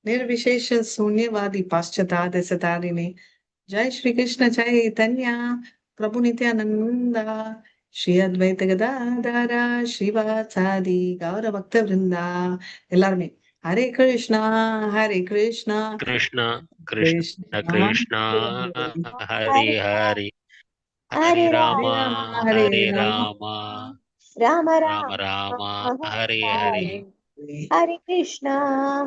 निर्विशेष शून्यवादी पाश्चात्य जय श्री कृष्ण चैतन्य प्रभु नित्यानंदा श्री अद्वैत गदाधरा श्रीवासादि गौर भक्त वृंदा எல்லாருமே ஹரே கிருஷ்ணா ஹரே கிருஷ்ணா कृष्ण कृष्ण கிருஷ்ணா कृष्ण हरे हरे हरे हरे हरे राम राम ஹரே हरे ராமா राम राम राम राम राम हरे हरे हरे हरे हरे कृष्णा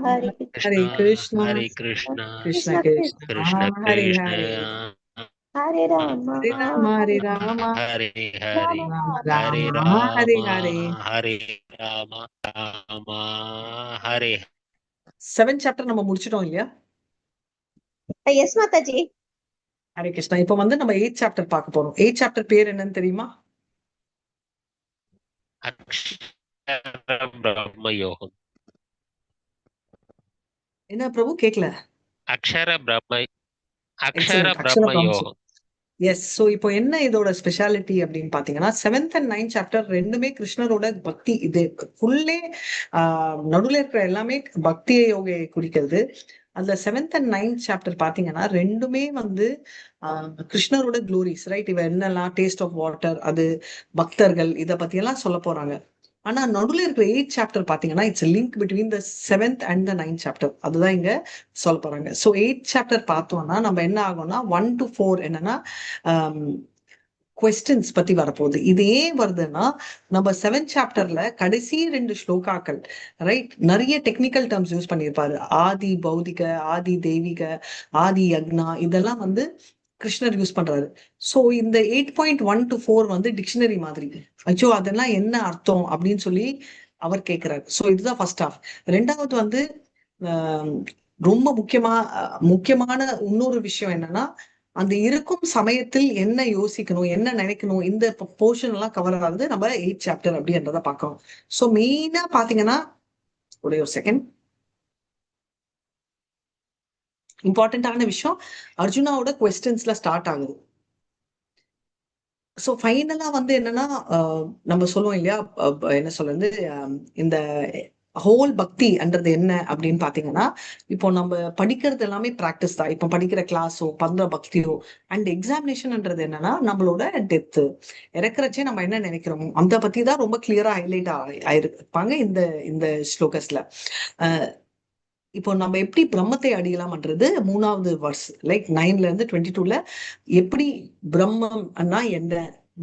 हरे कृष्ण हरे कृष्णा हरे कृष्ण कृष्ण कृष्ण कृष्ण कृष्ण कृष्ण हरे कृष्ण हरे हरे राम हरे हरे रामा हरे हरे राम राम राम हरे रामा हरे राम हरे हरे राम राम हरे செவன் சாப்டர் நம்ம முடிச்சிட்டோம் இல்லையா? यस माता जी ஹரே கிருஷ்ணா. இப்ப வந்து நம்ம 8th சாப்டர் பார்க்க போறோம். 8th சாப்டர் பேர் என்னன்னு தெரியுமா? अक्षर ब्रह्म योग என்ன பிரபு கேக்கல? अक्षर ब्रह्म अक्षर எக்ஸலென்ட். அக்ஷர ब्रह्म योग பிரம்மம். எஸ். சோ இப்போ என்ன இதோட ஸ்பெஷாலிட்டி அப்படின்னு பாத்தீங்கன்னா 7th அண்ட் 9th சாப்டர் ரெண்டுமே கிருஷ்ணரோட பக்தி. இது ஃபுல்லே நடுவுல இருக்கிற எல்லாமே பக்திய யோகையை குறிக்கிறது. அதுல 7th அண்ட் 9th சாப்டர் பாத்தீங்கன்னா ரெண்டுமே வந்து கிருஷ்ணரோட க்ளோரிஸ், ரைட்? இவ என்னெல்லாம் டேஸ்ட் ஆஃப் வாட்டர், அது பக்தர்கள், இத பத்தி எல்லாம் சொல்ல போறாங்க. ஆனா நடுவுல இருக்கிற 8th சாப்டர் பாத்தீங்கன்னா it's link between the 7th and the 9th chapter. அதுதான் இங்க சொல்ல போறாங்க. ஸோ 8th சாப்டர் பார்த்தோம்னா நம்ம என்ன ஆகும்னா 1 to 4 என்னன்னா கொஸ்டின்ஸ் பத்தி வரப்போகுது. இது ஏன் வருதுன்னா நம்ம 7th சாப்டர்ல கடைசி 2 ஸ்லோகாக்கள், ரைட், நிறைய டெக்னிக்கல் டேர்ம்ஸ் யூஸ் பண்ணியிருப்பாரு. ஆதி பௌதிக, ஆதி தெய்வீக, ஆதி யக்னா, இதெல்லாம் வந்து கிருஷ்ணர் யூஸ் பண்றாரு. சோ இந்த 8.1 to 4 வந்து டிக்ஷனரி மாதிரி. அச்சோ அதெல்லாம் என்ன அர்த்தம் அப்படின்னு சொல்லி அவர் கேட்கிறாரு. சோ இதுதான் ஃபர்ஸ்ட் ஹாஃப். ரெண்டாவது வந்து ஆஹ், ரொம்ப முக்கியமான இன்னொரு விஷயம் என்னன்னா அந்த இருக்கும் சமயத்தில் என்ன யோசிக்கணும், என்ன நினைக்கணும், இந்த போர்ஷன் எல்லாம் கவர் ஆகுது நம்ம 8th சாப்டர் அப்படின்றத பார்க்கணும். சோ மெயினா பாத்தீங்கன்னா ஒரே ஒரு செகண்ட், இம்பார்ட்டன்டான விஷயம் அர்ஜுனாவோட கொஸ்டின்ஸ்ல ஸ்டார்ட் ஆகுது. ஸோ ஃபைனலா வந்து என்னன்னா நம்ம சொல்லுவோம் இல்லையா, என்ன சொல்றது, இந்த ஹோல் பக்தின்றது என்ன அப்படின்னு பாத்தீங்கன்னா இப்போ நம்ம படிக்கிறது எல்லாமே பிராக்டிஸ் தான். இப்போ படிக்கிற கிளாஸோ பண்ற பக்தியோ அண்ட் எக்ஸாமினேஷன்ன்றது என்னன்னா நம்மளோட டெப்த், இறக்குறச்சே நம்ம என்ன நினைக்கிறோமோ அந்த பத்தி தான் ரொம்ப கிளியரா ஹைலைட் ஆயிருப்பாங்க இந்த இந்த ஸ்லோகஸ்ல. இப்போ நம்ம எப்படி பிரம்மத்தை அடையலாம்ன்றது 3வது வர்ஸ், லைக் 9ல இருந்து 22ல எப்படி பிரம்மம்னா என்ன,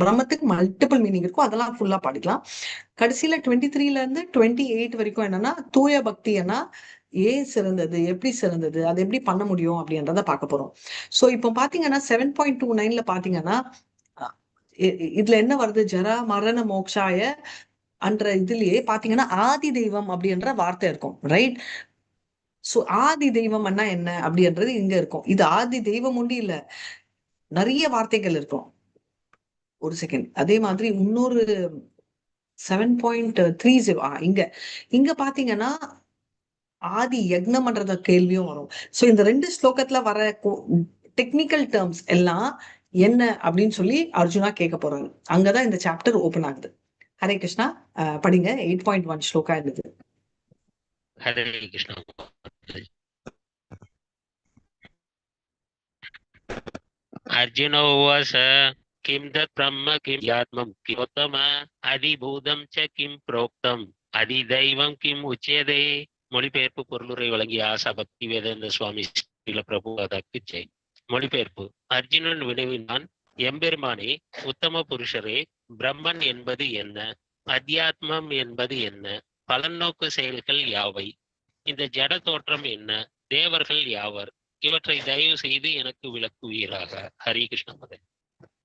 பிரம்மத்துக்கு மல்டிபிள் மீனிங் இருக்கும், அதெல்லாம் ஃபுல்லா படிக்கலாம். கடைசியில 23ல இருந்து 28 வரைக்கும் என்னன்னா தூய பக்தினா ஏன் சிறந்தது, எப்படி சிறந்தது, அதை எப்படி பண்ண முடியும் அப்படின்றத பார்க்க போறோம். சோ இப்போ பாத்தீங்கன்னா 7.29ல பாத்தீங்கன்னா இதுல என்ன வருது, ஜரா மரண மோக்ஷாய அன்ற இதுலயே பாத்தீங்கன்னா ஆதி தெய்வம் அப்படின்ற வார்த்தை இருக்கும், ரைட்? சோ ஆதி தெய்வம்னா என்ன அப்படின்றது இங்க இருக்கும். இது ஆதி தெய்வம் ஒண்டி இல்ல, நிறைய வார்த்தைகள் இருக்கும். ஒரு செகண்ட். அதே மாதிரி இன்னொரு 7.30 இங்க இங்க பாத்தீங்கன்னா ஆதி யக்னம்ன்றத கேள்வியும் வரும். சோ இந்த 2 ஸ்லோகத்துல வர டெக்னிக்கல் டேர்ம்ஸ் எல்லாம் என்ன அப்படின்னு சொல்லி அர்ஜுனா கேட்க போறாங்க. அங்கதான் இந்த சாப்டர் ஓபன் ஆகுது. ஹரே கிருஷ்ணா. படிங்க 8.1 ஸ்லோகா இருந்தது. हरे कृष्ण अर्जुन उवाच किं तत् ब्रह्म किं यात्मं किमोत्तम அதிபூதம் ச கிம் புரோக்தம் அதிதைவம் கிம் உச்சியதே. மொழிபெயர்ப்பு பொருளுரை வழங்கிய ஆசா பக்தி வேதாந்த சுவாமி ஸ்ரீல பிரபுபாதாக்கு ஜெய். மொழிபெயர்ப்பு. அர்ஜுனன் வினவினான், எம்பெருமானே, உத்தம புருஷரே, பிரம்மன் என்பது என்ன, அத்தியாத்மம் என்பது என்ன, பலநோக்கு செயல்கள் யாவை, இந்த ஜட தோற்றம் என்ன, தேவர்கள் யாவர், இவற்றை தயவு செய்து எனக்கு விளக்குவீராக. ஹரி கிருஷ்ண மதன்.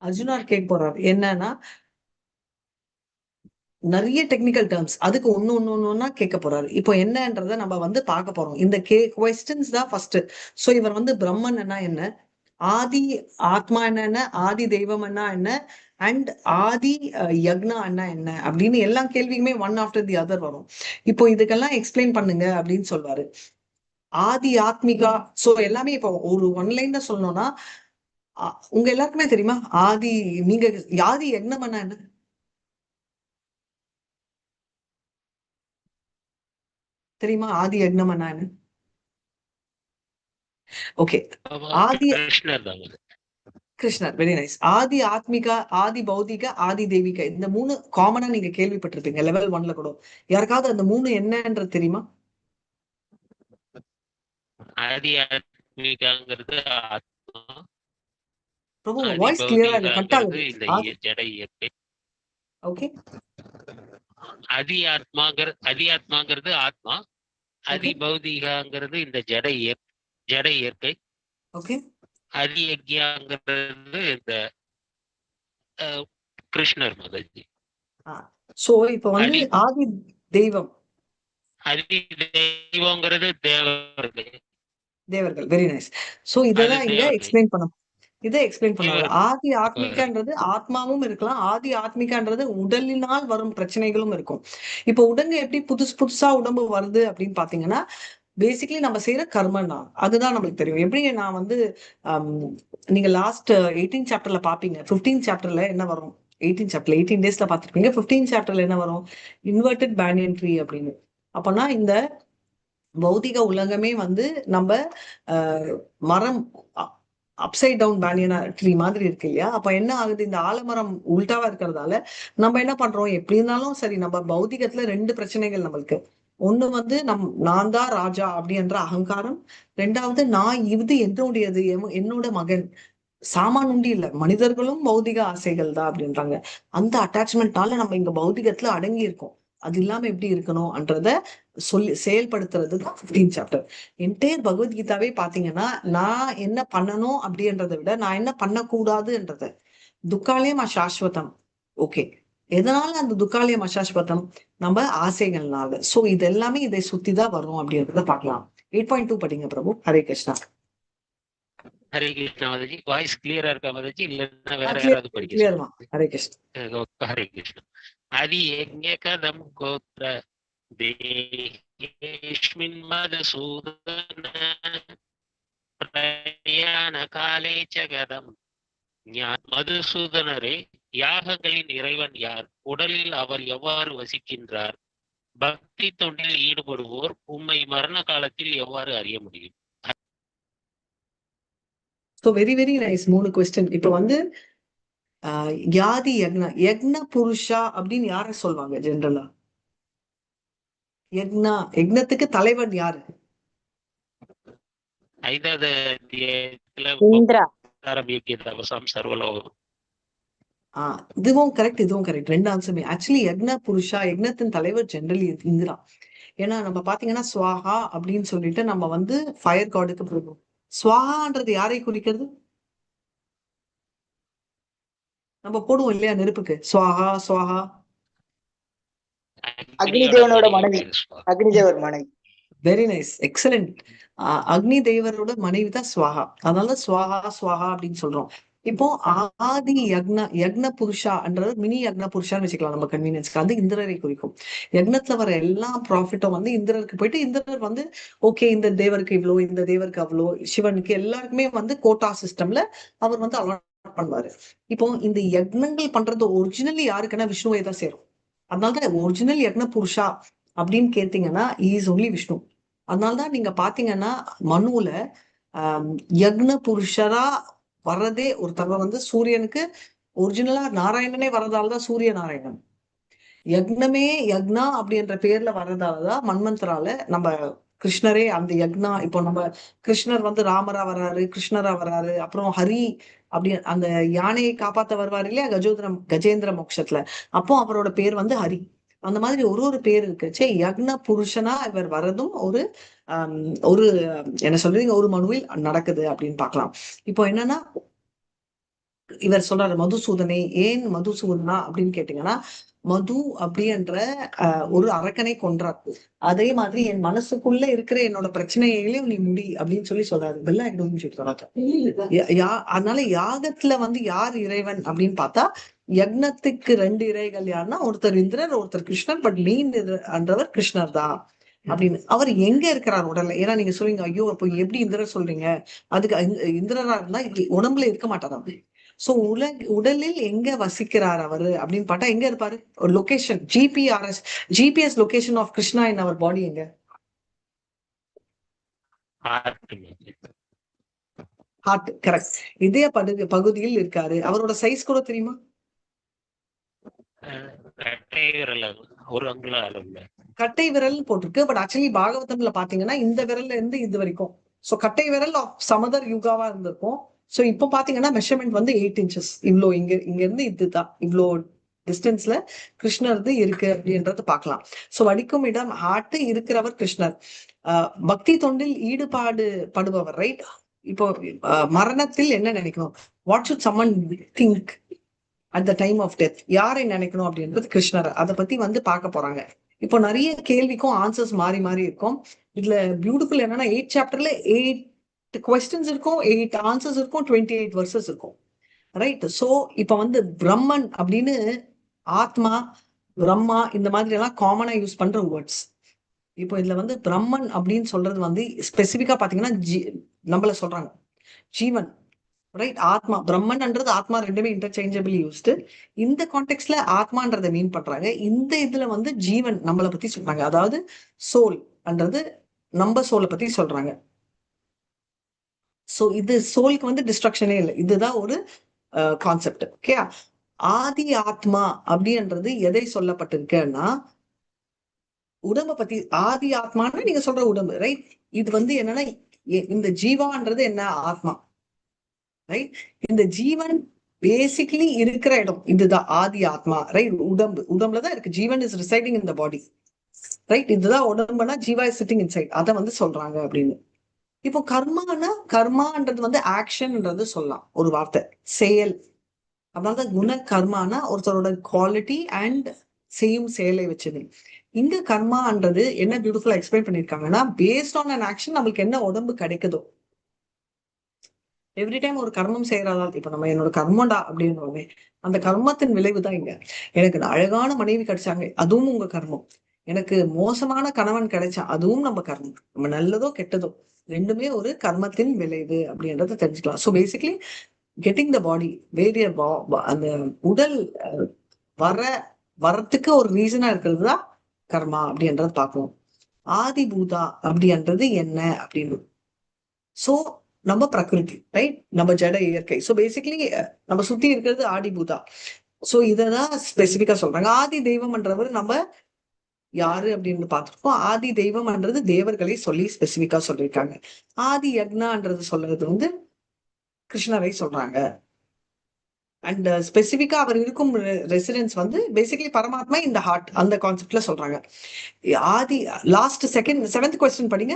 அர்ஜுனார் கேட்க போறார் என்னன்னா நிறைய டெக்னிக்கல் டேர்ம்ஸ், அதுக்கு ஒண்ணு கேட்க போறாரு. இப்போ என்னன்றத நம்ம வந்து பார்க்க போறோம். இந்த கொஸ்டின்ஸ் தான் ஃபர்ஸ்ட். சோ இவர் வந்து பிரம்மன் என்ன, ஆதி ஆத்மா என்ன, ஆதி தெய்வம் என்ன, அண்ட் ஆதி யக்னா என்ன அப்படின்னு எல்லா கேள்விக்குமே ஒன் ஆஃப்டர் தி அதர் வரும். இப்போ இதுக்கெல்லாம் எக்ஸ்பிளைன் பண்ணுங்க அப்படின்னு சொல்வாரு. ஆதி ஆத்மிகா, சோ எல்லாமே இப்போ ஒரு ஒன்லைன்ல சொல்லணும்னா உங்க எல்லாருக்குமே தெரியுமா ஆதி, நீங்க ஆதி யக்னம் என்ன தெரியுமா? ஆதி யக்னம் என்ன? ஓகே. ஆதி கிருஷ்ணர் தான் அது. கிருஷ்ணர், வெரி நைஸ். ஆதி ஆத்மிகா, ஆதி பௌதிக, ஆதி தெய்வீக, இந்த 3 காமனா நீங்க கேள்விப்பட்டிருப்பீங்க லெவல் 1ல கூட. யாருக்காவது அந்த 3 என்னன்றது தெரியுமா? ஆதி ஆத்மிகாங்கிறது ஆத்மா, பிரபு உங்க ஆதி வாய்ஸ் கிளியரா இல்ல, கட் பௌதிகாங்கிறது ஆகுது. இந்த ஜட இயற்கை, ஓகே அதி ஆத்மாங்கிறது ஆத்மா, அதி ஓகே பௌதிகாங்கிறது இந்த ஜட இயற்கை, ஓகே. அதி யக்ஞாங்கிறது இந்த அஹ், கிருஷ்ணர் மதஜி. சோ இப்ப வந்து அதி ஆதி தெய்வம் அதி தெய்வங்கிறது தேவர்கள், தேவர்கள், வெரி நைஸ். சோ அது இதெல்லாம் இங்க தேவர்கள். எக்ஸ்பிளைன் பண்ண பண்ணுவாங்க. தேவர்கள் ஆதி ஆத்மிகான்றது ஆத்மாவும் இருக்கலாம், ஆதி ஆத்மிகான்றது உடலினால் வரும் பிரச்சனைகளும் இருக்கும். இப்போ உடம்பு எப்படி புதுசு புதுசா உடம்பு வருது அப்படின்னு பாத்தீங்கன்னா, பேசிக்கலி நம்ம செய்யற கர்மனா அதுதான் நம்மளுக்கு தெரியும். எப்படி நான் வந்து ஆம், நீங்க லாஸ்ட் 18 சாப்டர்ல பாப்பீங்க, 15 சாப்டர்ல என்ன வரும், 18 சாப்டர்ல 18 டேஸ்ல பாத்துருப்பீங்க. 15 சாப்டர்ல என்ன வரும், இன்வெர்டட் பேனியன் ட்ரீ அப்படின்னு. அப்பனா இந்த பௌதிக உலகமே வந்து நம்ம மரம் அப்சைட் டவுன் பேனியனா ட்ரீ மாதிரி இருக்கு இல்லையா? அப்ப என்ன ஆகுது, இந்த ஆலமரம் உல்டாவா இருக்கிறதால நம்ம என்ன பண்றோம், எப்படி இருந்தாலும் சரி நம்ம பௌதிகத்துல 2 பிரச்சனைகள் நம்மளுக்கு. ஒண்ணு வந்து நான் தான் ராஜா அப்படின்ற அகங்காரம். 2வது நான் இது என்னுடையது, என்னோட மகன். சாமானுண்டி இல்ல, மனிதர்களும் பௌதிக ஆசைகள் தான் அப்படின்றாங்க. அந்த அட்டாச்மெண்ட்னால நம்ம இங்க பௌதிகத்துல அடங்கி இருக்கோம். அது இல்லாம எப்படி இருக்கணும்ன்றத சொல்லி செயல்படுத்துறது தான் 15 சாப்டர். என்டையர் பகவத்கீதாவே பாத்தீங்கன்னா, நான் என்ன பண்ணணும் அப்படின்றத விட நான் என்ன பண்ணக்கூடாதுன்றத. துக்காலயம் அசாஸ்வதம். ஓகே. எதனால அந்த துக்காலயம் அசாஸ்வதம்? நம்ம ஆசைகள்னால. சோ இது எல்லாமே இதை சுத்திதான் வரும் அப்படின்றத பார்க்கலாம். 8.2 படிங்க பிரபு. ஹரே கிருஷ்ணா. ஹரே கிருஷ்ணா மதஜி. வாய்ஸ் கிளியரா இருக்கா மதஜி, இல்லைன்னா வேற கிளியர் யாராவது படிக்க கிளியர்மா. சொல்லுங்க. ஹரே கிருஷ்ணா. ஹரே கிருஷ்ணா. அதி யஜ்ஞ கதம் கோத்ர தேஹேஸ்மின் மதசூதன பிரயாண காலே சகதம். மதுசூதனரே, யாகங்களின் இறைவன் யார்? உடலில் அவர் எவ்வாறு வசிக்கின்றார்? பக்தி தொண்டில் ஈடுபடுவோர் உம்மை மரண காலத்தில் எவ்வாறு அறிய முடியும்? So very very nice 3 question. இப்போ வந்து யாதி யக்ன யக்ன புருஷா அப்படின்னு யார சொல்லுவாங்க ஜென்ரலா? யக்னத்துக்கு தலைவன் யாரு? ஐந்தாவது அத்தியாயத்துல இந்திரா. தவசம் சர்வலோகம். இதுவும் கரெக்ட், இதுவும் கரெக்ட். 2 ஆன்சருமே ஆக்சுவலி யக்ன புருஷா, யக்னத்தின் தலைவர் ஜென்ரலி இந்திரா. ஏன்னா நம்ம பாத்தீங்கன்னா ஸ்வாஹா அப்படின்னு சொல்லிட்டு நம்ம வந்து ஃபயர் காடுக்கு போடுவோம். ஸ்வாஹான்றது யாரை குறிக்கிறது? நம்ம போடுவோம் இல்லையா நெருப்புக்கு, ஸ்வாஹா ஸ்வாஹா. அக்னிதேவனோட மனைவி. அக்னிதேவர் மனைவி. Very nice, excellent. அக்னி தேவரோட மனைவி தான் ஸ்வாஹா. அதனால ஸ்வாஹா ஸ்வாஹா அப்படின்னு சொல்றோம். இப்போ ஆதி யக்ன புருஷான்றது மினி யக்ன புருஷான்னு வச்சுக்கலாம் நம்ம கன்வீனியன்ஸ்க்கு. அது இந்திரரை குறிக்கும். யக்னத்துல வர எல்லா ப்ராஃபிட்டும் வந்து இந்திரருக்கு போயிட்டு, இந்திரர் வந்து ஓகே இந்த தேவருக்கு இவ்வளோ, இந்த தேவருக்கு அவ்வளோ, சிவனுக்கு எல்லாருக்குமே வந்து கோட்டா சிஸ்டம்ல அவர் வந்து அலாட் பண்ணுவாரு. இப்போ இந்த யக்னங்கள் பண்றது ஒரிஜினலி யாருக்குன்னா விஷ்ணுவை தான் சேரும். அதனாலதான் ஒரிஜினல் யக்ன புருஷா அப்படின்னு கேட்டீங்கன்னா இஸ் ஒன்லி விஷ்ணு. அதனாலதான் நீங்க பாத்தீங்கன்னா மனுல யக்ன புருஷரா வர்றதே ஒரு தடவை வந்து சூரியனுக்கு ஒரிஜினலா நாராயணனே வர்றதாலதான் சூரிய நாராயணன். யக்னமே யக்னா அப்படின்ற பேர்ல வர்றதாலதான் மன்வந்தரால நம்ம கிருஷ்ணரே அந்த யக்னா. இப்போ நம்ம கிருஷ்ணர் வந்து ராமரா வர்றாரு, கிருஷ்ணரா வர்றாரு, அப்புறம் ஹரி அப்படி அந்த யானையை காப்பாத்த வருவாரு இல்லையா கஜேந்திர மோட்சத்துல, அப்போ அவரோட பேர் வந்து ஹரி. அந்த மாதிரி ஒரு பேர் இருக்கு. சே யக்ன புருஷனா இவர் வர்றதும் ஒரு என்ன சொல்றீங்க ஒரு மனுவில் நடக்குது அப்படின்னு பார்க்கலாம். இப்போ என்னன்னா இவர் சொல்றாரு மதுசூதனை. ஏன் மதுசூதனா அப்படின்னு கேட்டீங்கன்னா, மது அப்படின்ற ஒரு அரக்கனை கொன்றார். அதே மாதிரி என் மனசுக்குள்ள இருக்கிற என்னோட பிரச்சனைகளையும் நீ முடி அப்படின்னு சொல்றாரு. பெல்லா அதனால யாகத்துல வந்து யார் இறைவன் அப்படின்னு பார்த்தா, யக்னத்துக்கு 2 இறைகள் யாருன்னா, ஒருத்தர் இந்திரர், ஒருத்தர் கிருஷ்ணர். பட் மெயின் என்றவர் கிருஷ்ணர் தான் அப்படின்னு. அவர் எங்க இருக்கிறார் உடல்ல? ஏன்னா நீங்க சொல்லுவீங்க ஐயோ அப்போ எப்படி இந்திரர் சொல்றீங்க, அதுக்கு இந்திரரா இருந்தா உடம்புல இருக்க மாட்டார் அப்படி. சோ உடலில் எங்க வசிக்கிறார் அவரு அப்படின்னு பார்த்தா எங்க இருப்பாரு? ஒரு location, GPS location of Krishna in அவர் பாடி எங்க? Heart, correct. இதய பகுதியில் இருக்காரு. அவரோட சைஸ் கூட தெரியுமா? கட்டை விரல் ஒரு அங்குல அளவுல. கட்டை விரல் போட்டிருக்கு. பட் ஆக்சுவலி பாகவதம்ல பாத்தீங்கன்னா இந்த விரல்ல இருந்து இது வரைக்கும். சோ கட்டை விரல் ஆஃப் சமதர் யுகாவா இருந்திருக்கும். சோ இப்போ பாத்தீங்கன்னா மெஷர்மெண்ட் வந்து 8 inches. இவ்வளோ இங்க இருந்து இதுதான் இவ்வளோ டிஸ்டன்ஸ்ல கிருஷ்ணர் இருக்கு அப்படின்றது பார்க்கலாம். சோ வடிக்கும் இடம் ஹார்ட், இருக்கிறவர் கிருஷ்ணர். பக்தி தொண்டில் ஈடுபாடு படுபவர், ரைட்? இப்போ மரணத்தில் என்ன நினைக்கணும்? What should someone think at the time of death? யாரை நினைக்கணும் அப்படின்றது கிருஷ்ணர். அதை பத்தி வந்து பார்க்க போறாங்க. இப்போ நிறைய கேள்விக்கும் ஆன்சர்ஸ் மாறி மாறி இருக்கும். இதுல பியூட்டிஃபுல் என்னன்னா 8 சாப்டர்ல 8 questions இருக்கும், 8 ஆன்சர்ஸ் இருக்கும், 28 verses இருக்கும், ரைட்? சோ இப்ப வந்து பிரம்மன் அப்படின்னு ஆத்மா, பிரம்மா இந்த மாதிரி எல்லாம் காமனா யூஸ் பண்ற வேர்ட்ஸ். இப்போ இதுல வந்து பிரம்மன் அப்படின்னு சொல்றது வந்து ஸ்பெசிபிக்கா பாத்தீங்கன்னா நம்மள சொல்றாங்க ஜீவன், ரைட்? ஆத்மா, பிரம்மன்ன்றது ஆத்மா ரெண்டுமே இன்டர்சேஞ்சபிளி யூஸ்டு. இந்த கான்டெக்ட்ல ஆத்மான்றதை மீன் பண்றாங்க. இந்த இதுல வந்து ஜீவன் நம்மளை பத்தி சொல்றாங்க. அதாவது சோல் அன்றது நம்ம சோலை பத்தி சொல்றாங்க. சோ இது சோலுக்கு வந்து டிஸ்ட்ரக்ஷனே இல்லை. இதுதான் ஒரு கான்செப்ட். ஓகே, ஆதி ஆத்மா அப்படின்றது எதை சொல்லப்பட்டிருக்குன்னா உடம்பை பத்தி. ஆதி ஆத்மான்னா நீங்க சொல்ற உடம்பு, ரைட்? இது வந்து என்னன்னா இந்த ஜீவான்றது என்ன? ஆத்மா, ரைட்? இந்த ஜீவன் பேசிக்கலி இருக்கிற இடம் இதுதான் ஆதி ஆத்மா, ரைட்? உடம்புலதான் இருக்கு. Jeevan is residing in the body, right? இதுதான் உடம்புனா ஜீவா இஸ் சிட்டிங் இன்சைட். அதை வந்து சொல்றாங்க அப்படின்னு. இப்போ கர்மான்றது வந்து ஆக்ஷன்ன்றது சொல்லலாம், ஒரு வார்த்தை, செயல். அதாவது குண கர்மானா ஒருத்தரோட குவாலிட்டி அண்ட் செய்யும் செயலை வச்சது. இங்க கர்மான்றது என்ன பியூட்டிஃபுல்லா எக்ஸ்பிளைன் பண்ணிருக்காங்கன்னா பேஸ்ட் ஆன் அன் ஆக்ஷன் நம்மளுக்கு என்ன உடம்பு கிடைக்குதோ. எவ்ரி டைம் ஒரு கர்மம் செய்யறதா, இப்ப நம்ம என்னோட கர்மண்டா அப்படின்னு அந்த கர்மத்தின் விளைவு தான் இங்க. எனக்கு அழகான மனைவி கிடைச்சாங்க, அதுவும் உங்க கர்மம். எனக்கு மோசமான கணவன் கிடைச்சா அதுவும் நம்ம கர்மம். நம்ம நல்லதோ கெட்டதோ ரெண்டுமே ஒரு கர்மத்தின் விளைவு அப்படின்றத தெரிஞ்சுக்கலாம். So basically getting the body warrior, அந்த உடல் வரத்துக்கு ஒரு ரீசனா இருக்கிறது தான் கர்மா அப்படின்றத பார்க்கணும். ஆதி பூதா அப்படின்றது என்ன அப்படின்னு. சோ நம்ம பிரகிருதி, ரைட்? நம்ம ஜட இயற்கை. சோ பேசிக்கலி நம்ம சுத்தி இருக்கிறது ஆதி பூதா. சோ இததான் ஸ்பெசிபிக்கா சொல்றாங்க. ஆதி தெய்வம்ன்றவர் நம்ம யாரு அப்படின்னு பார்த்திருக்கோம். ஆதி தெய்வம்ன்றது தேவர்களை சொல்லி ஸ்பெசிபிக்கா சொல்லியிருக்காங்க. ஆதி யக்னான்றது சொல்றது வந்து கிருஷ்ணரை சொல்றாங்க. அண்ட் ஸ்பெசிபிக்கா அவர் இருக்கும் ரெசிடென்ஸ் வந்து பேசிக்கலி பரமாத்மா இந்த ஹார்ட், அந்த கான்செப்ட்ல சொல்றாங்க. ஆதி லாஸ்ட் செவன்த் கொஸ்டின் படிங்க.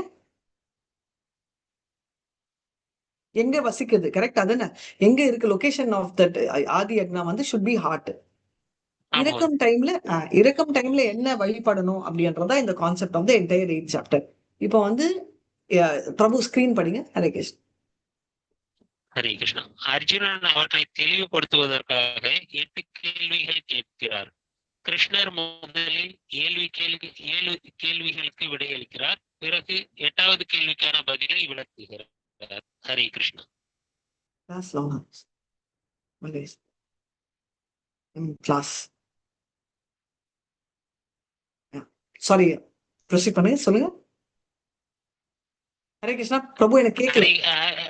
எங்க வசிக்குது, கரெக்ட்? அதுன்னு எங்க இருக்கு லொகேஷன் ஆஃப் தட் ஆதி யக்னா வந்து ஷுட் பி ஹார்ட். இறக்கும் டைம்ல என்ன வழிபடணும் அப்படின்றதா இந்த concept of the entire 8 chapter. இப்போ வந்து பிரபு ஸ்கிரீன் படிங்க. ஹரே கிருஷ்ணா. ஹரே கிருஷ்ணா. அர்ஜுனன் அவற்றை தெளிவுபடுத்துவதற்காக 8 கேள்விகள் கேட்கிறார். கிருஷ்ணர் முதலில் 7 கேள்விகளுக்கு விடையளிக்கிறார். பிறகு 8வது கேள்விக்கான பதிலை விளக்குகிறார். Hare Krishna. Class sorry, proceed பண்ணுங்க, சொல்லுங்க. ஹரே கிருஷ்ணா. பிரபு எனக்கு கேட்கல.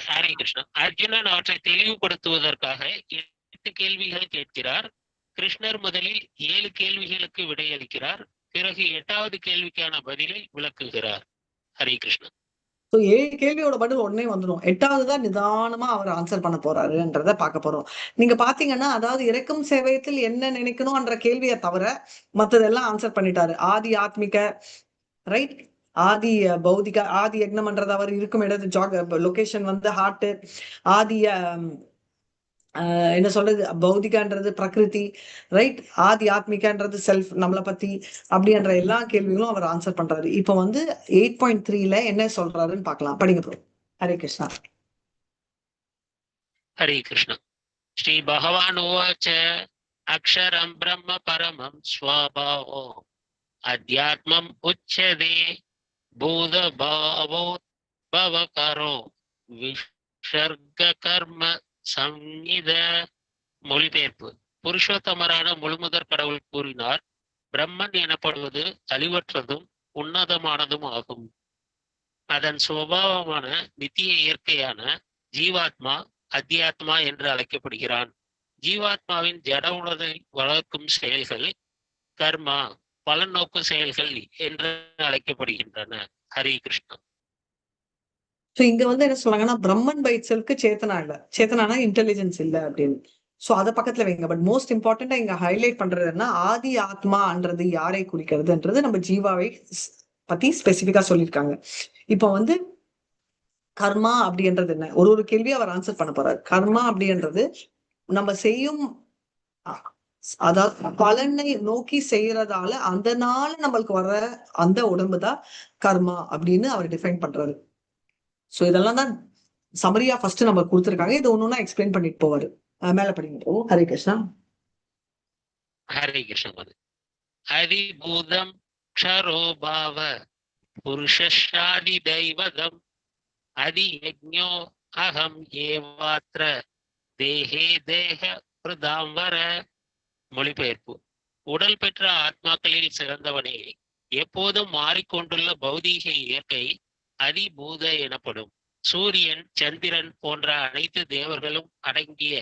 ஹரே கிருஷ்ணா. அர்ஜுனன் அவற்றை தெளிவுபடுத்துவதற்காக 8 கேள்விகள் கேட்கிறார். கிருஷ்ணர் முதலில் 7 கேள்விகளுக்கு விடையளிக்கிறார். பிறகு 8வது கேள்விக்கான பதிலை விளக்குகிறார். ஹரே கிருஷ்ணா. 7 கேள்வியோட பதில் உடனே வந்துடும். 8வது தான் நிதானமா அவர் ஆன்சர் பண்ண போறாருன்றத பார்க்க போறோம். நீங்க பாத்தீங்கன்னா அதாவது இறக்கும் சேவையத்தில் என்ன நினைக்கணும்ன்ற கேள்வியை தவிர மத்ததெல்லாம் ஆன்சர் பண்ணிட்டாரு. ஆதி ஆத்மிக, ரைட்? ஆதி பௌதிக, ஆதி யக்னம்ன்றது அவர் இருக்கும் இடத்து லொகேஷன் வந்து ஹார்ட். ஆதி என்ன சொல்றது பௌதிகான்றது பிரகிருதி, ரைட்? ஆதி ஆத்மிகான்றது செல்ஃப், நம்மளை பத்தி. அப்படின்ற எல்லா கேள்விகளும் அவர் ஆன்சர் பண்றாரு. இப்போ வந்து 8.3ல என்ன சொல்றாருன்னு பார்க்கலாம். படிங்க ப்ரோ. ஹரே கிருஷ்ணா. ஹரே கிருஷ்ணா. ஸ்ரீ பகவான் உவாச்ச அக்ஷரம் பிரம்ம பரமம் ஸ்வபாவோ அத்யாத்மம் உச்சதே பூதபாவோத்பவகரோ விசர்க கர்ம சம்நித. மொழிபெயர்ப்பு. புருஷோத்தமரான முழுமுதற் கடவுள் கூறினார், பிரம்மன் எனப்படுவது அழிவற்றதும் உன்னதமானதும் ஆகும். அதன் சுபாவமான நித்திய இயற்கையான ஜீவாத்மா அத்தியாத்மா என்று அழைக்கப்படுகிறான். ஜீவாத்மாவின் ஜட உலகை வளர்க்கும் செயல்கள் கர்மா, பலநோக்கு செயல்கள் என்று அழைக்கப்படுகின்றன. ஹரே கிருஷ்ணா. சோ இங்க வந்து என்ன சொல்றாங்கன்னா, பிரம்மன் பை இட்செல்ஃப்க்கு சேத்தனா இல்ல, சேத்தனானா இன்டெலிஜென்ஸ் இல்ல அப்படின்னு. சோ அத பக்கத்துல வைங்க. பட் மோஸ்ட் இம்பார்ட்டன்டா இங்க ஹைலைட் பண்றது என்ன, ஆதி ஆத்மான்றது யாரை குறிக்கிறதுன்றது நம்ம ஜீவாவை பத்தி ஸ்பெசிபிக்கா சொல்லியிருக்காங்க. இப்போ வந்து கர்மா அப்படின்றது என்ன, ஒரு ஒரு கேள்வி அவர் ஆன்சர் பண்ண போறாரு. கர்மா அப்படின்றது நம்ம செய்யும் அதாவது பலனை நோக்கி செய்யறதால அதனால நம்மளுக்கு வர்ற அந்த உடம்பு தான் கர்மா அப்படின்னு அவர் டிஃபைன் பண்றாரு. சோ இதெல்லாம் தான் சமரியா ஃபர்ஸ்ட் நம்ம கொடுத்திருக்காங்க. இது ஒன்னொன்னா எக்ஸ்பிளைன் பண்ணிட்டு போவாரு. மேல படிங்க. ஹரே கிருஷ்ணா. ஹரே கிருஷ்ணா. அதிபூதம் க்ஷரோபாவ புருஷாதி தெய்வதம் அதியஜ்ஞோ அகம் ஏவாத்ர தேஹே தேஹ பிரதாம்பர. மொழிபெயர்ப்பு. உடல் பெற்ற ஆத்மாக்களில் சிறந்தவனே, எப்போதும் மாறிக்கொண்டுள்ள பௌதீக இயற்கை அதிபூத எனப்படும். சூரியன், சந்திரன் போன்ற அனைத்து தேவர்களும் அடங்கிய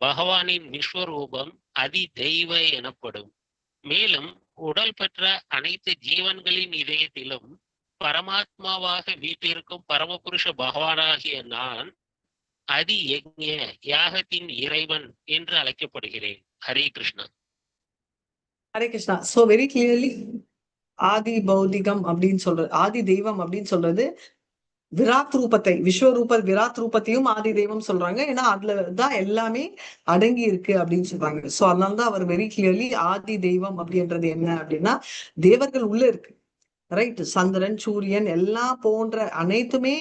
பகவானின் விஸ்வரூபம் அதி தெய்வ எனப்படும். மேலும் உடல் பெற்ற அனைத்து ஜீவன்களின் இதயத்திலும் பரமாத்மாவாக வீட்டிற்கும் பரமபுருஷ பகவானாகிய நான் அதி யஜ்ஞ யாகத்தின் இறைவன் என்று அழைக்கப்படுகிறேன். Hare Krishna. Hare Krishna. So very clearly ஆதி பௌதிகம் அப்படின்னு சொல்றது, ஆதி தெய்வம் அப்படின்னு சொல்றது விராட் ரூபத்தை, விஸ்வரூப விராட் ரூபத்தையும் ஆதி தெய்வம் சொல்றாங்க. ஏன்னா அதுலதான் எல்லாமே அடங்கி இருக்கு அப்படின்னு சொல்றாங்க. சோ அதனாலதான் அவர் வெரி கிளியர்லி ஆதி தெய்வம் அப்படின்றது என்ன அப்படின்னா தேவர்கள் உள்ள இருக்கு. ரைட். சந்திரன், சூரியன் எல்லாம் போன்ற அனைத்துமே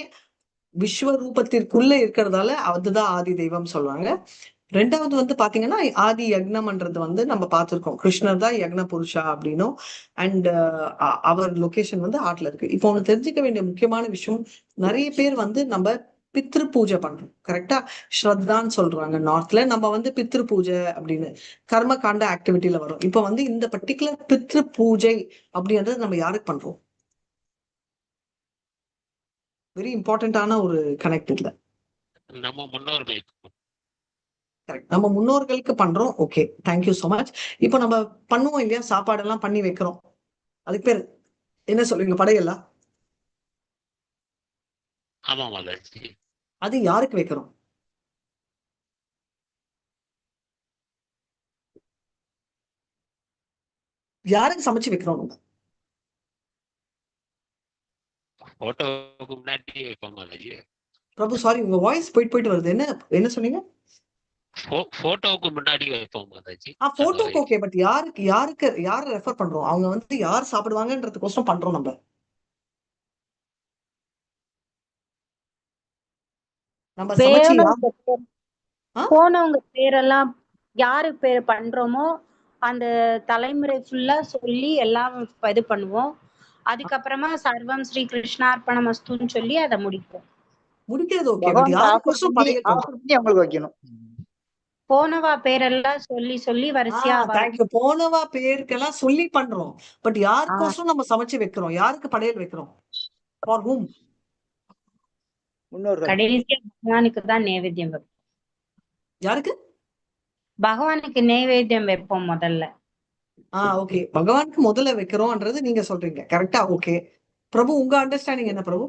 விஸ்வரூபத்திற்குள்ள இருக்கிறதால அதுதான் ஆதி தெய்வம் சொல்றாங்க. ரெண்டாவது வந்து பாத்தீங்கன்னா ஆதி யக்னம்ன்றது வந்து நம்ம பார்த்திருக்கோம். கிருஷ்ணர் தான் யக்ன புருஷா அப்படின்னும். அண்ட் அவர் லொகேஷன் வந்து ஆட்ல இருக்கு. இப்போ ஒண்ணு தெரிஞ்சுக்க வேண்டிய முக்கியமான விஷயம், நிறைய பேர் வந்து நம்ம பித்ரு பூஜை பண்றோம். கரெக்டா? ஸ்ரத்தான்னு சொல்றாங்க நார்த்ல. நம்ம வந்து பித்ரு பூஜை அப்படின்னு கர்ம காண்ட ஆக்டிவிட்டியில வரும். இப்போ வந்து இந்த பர்டிகுலர் பித்ரு பூஜை அப்படின்றது நம்ம யாருக்கு பண்றோம்? வெரி இம்பார்ட்டன்டான ஒரு கனெக்ட் இல்ல. நம்ம முன்னோர்களுக்கு. நம்ம முன்னோர்களுக்கு பண்றோம். Okay, thank you so much. இப்போ நம்ம பண்ணுவோம் இல்லையா, சாப்பாடு எல்லாம் பண்ணி வைக்கிறோம். அதுக்கு பேர் என்ன சொல்லுவீங்க? படையலா? ஆமா மாதாஜி. அது யாருக்கு வைக்கிறோம்? யாருக்கு சமைச்சு வைக்கிறோம்? போட்டோவுக்கு முன்னாடி வைப்போம் மாதாஜி. பிரபு சாரி, உங்க வாய்ஸ் போயிட்டு போயிட்டு வருது. என்ன என்ன சொன்னீங்க? போட்டோவுக்கு முன்னாடி வைப்போம் மாதாஜி. போட்டோக்கு ஓகே, பட் யாருக்கு யாரை ரெஃபர் பண்றோம்? அவங்க வந்து யார் சாப்பிடுவாங்கன்றதுக்கோசரம் பண்றோம் நம்ம. நம்ம சமைச்சு போனவங்க பேரெல்லாம் யாரு பேர் பண்றோமோ அந்த தலைமுறை ஃபுல்லா சொல்லி எல்லாம் இது பண்ணுவோம். அதுக்கப்புறமா சர்வம் ஸ்ரீ கிருஷ்ணார்ப்பணமஸ்துன்னு சொல்லி அதை முடிப்போம். முடிக்கிறது ஓகே, பட் யாருக்கோசரம் படையல் அவங்களுக்கு வைக்கணும். போனவா பேரெல்லாம் சொல்லி சொல்லி வரிசையா போனவா பேருக்கெல்லாம் சொல்லி பண்றோம். பட் யாருக்கோசரம் நம்ம சமைச்சு வைக்கிறோம்? யாருக்கு படையல் வைக்கிறோம்? ஃபார் ஹூம்? கடைசியா பகவானுக்கு தான் நைவேத்தியம் வைப்போம். யாருக்கு? பகவானுக்கு நைவேத்தியம் வைப்போம் முதல்ல. ஓகே, பகவானுக்கு முதல்ல வைக்கிறோம்ன்றது நீங்க சொல்றீங்க. கரெக்டா? ஓகே பிரபு, உங்க அண்டர்ஸ்டாண்டிங் என்ன பிரபு?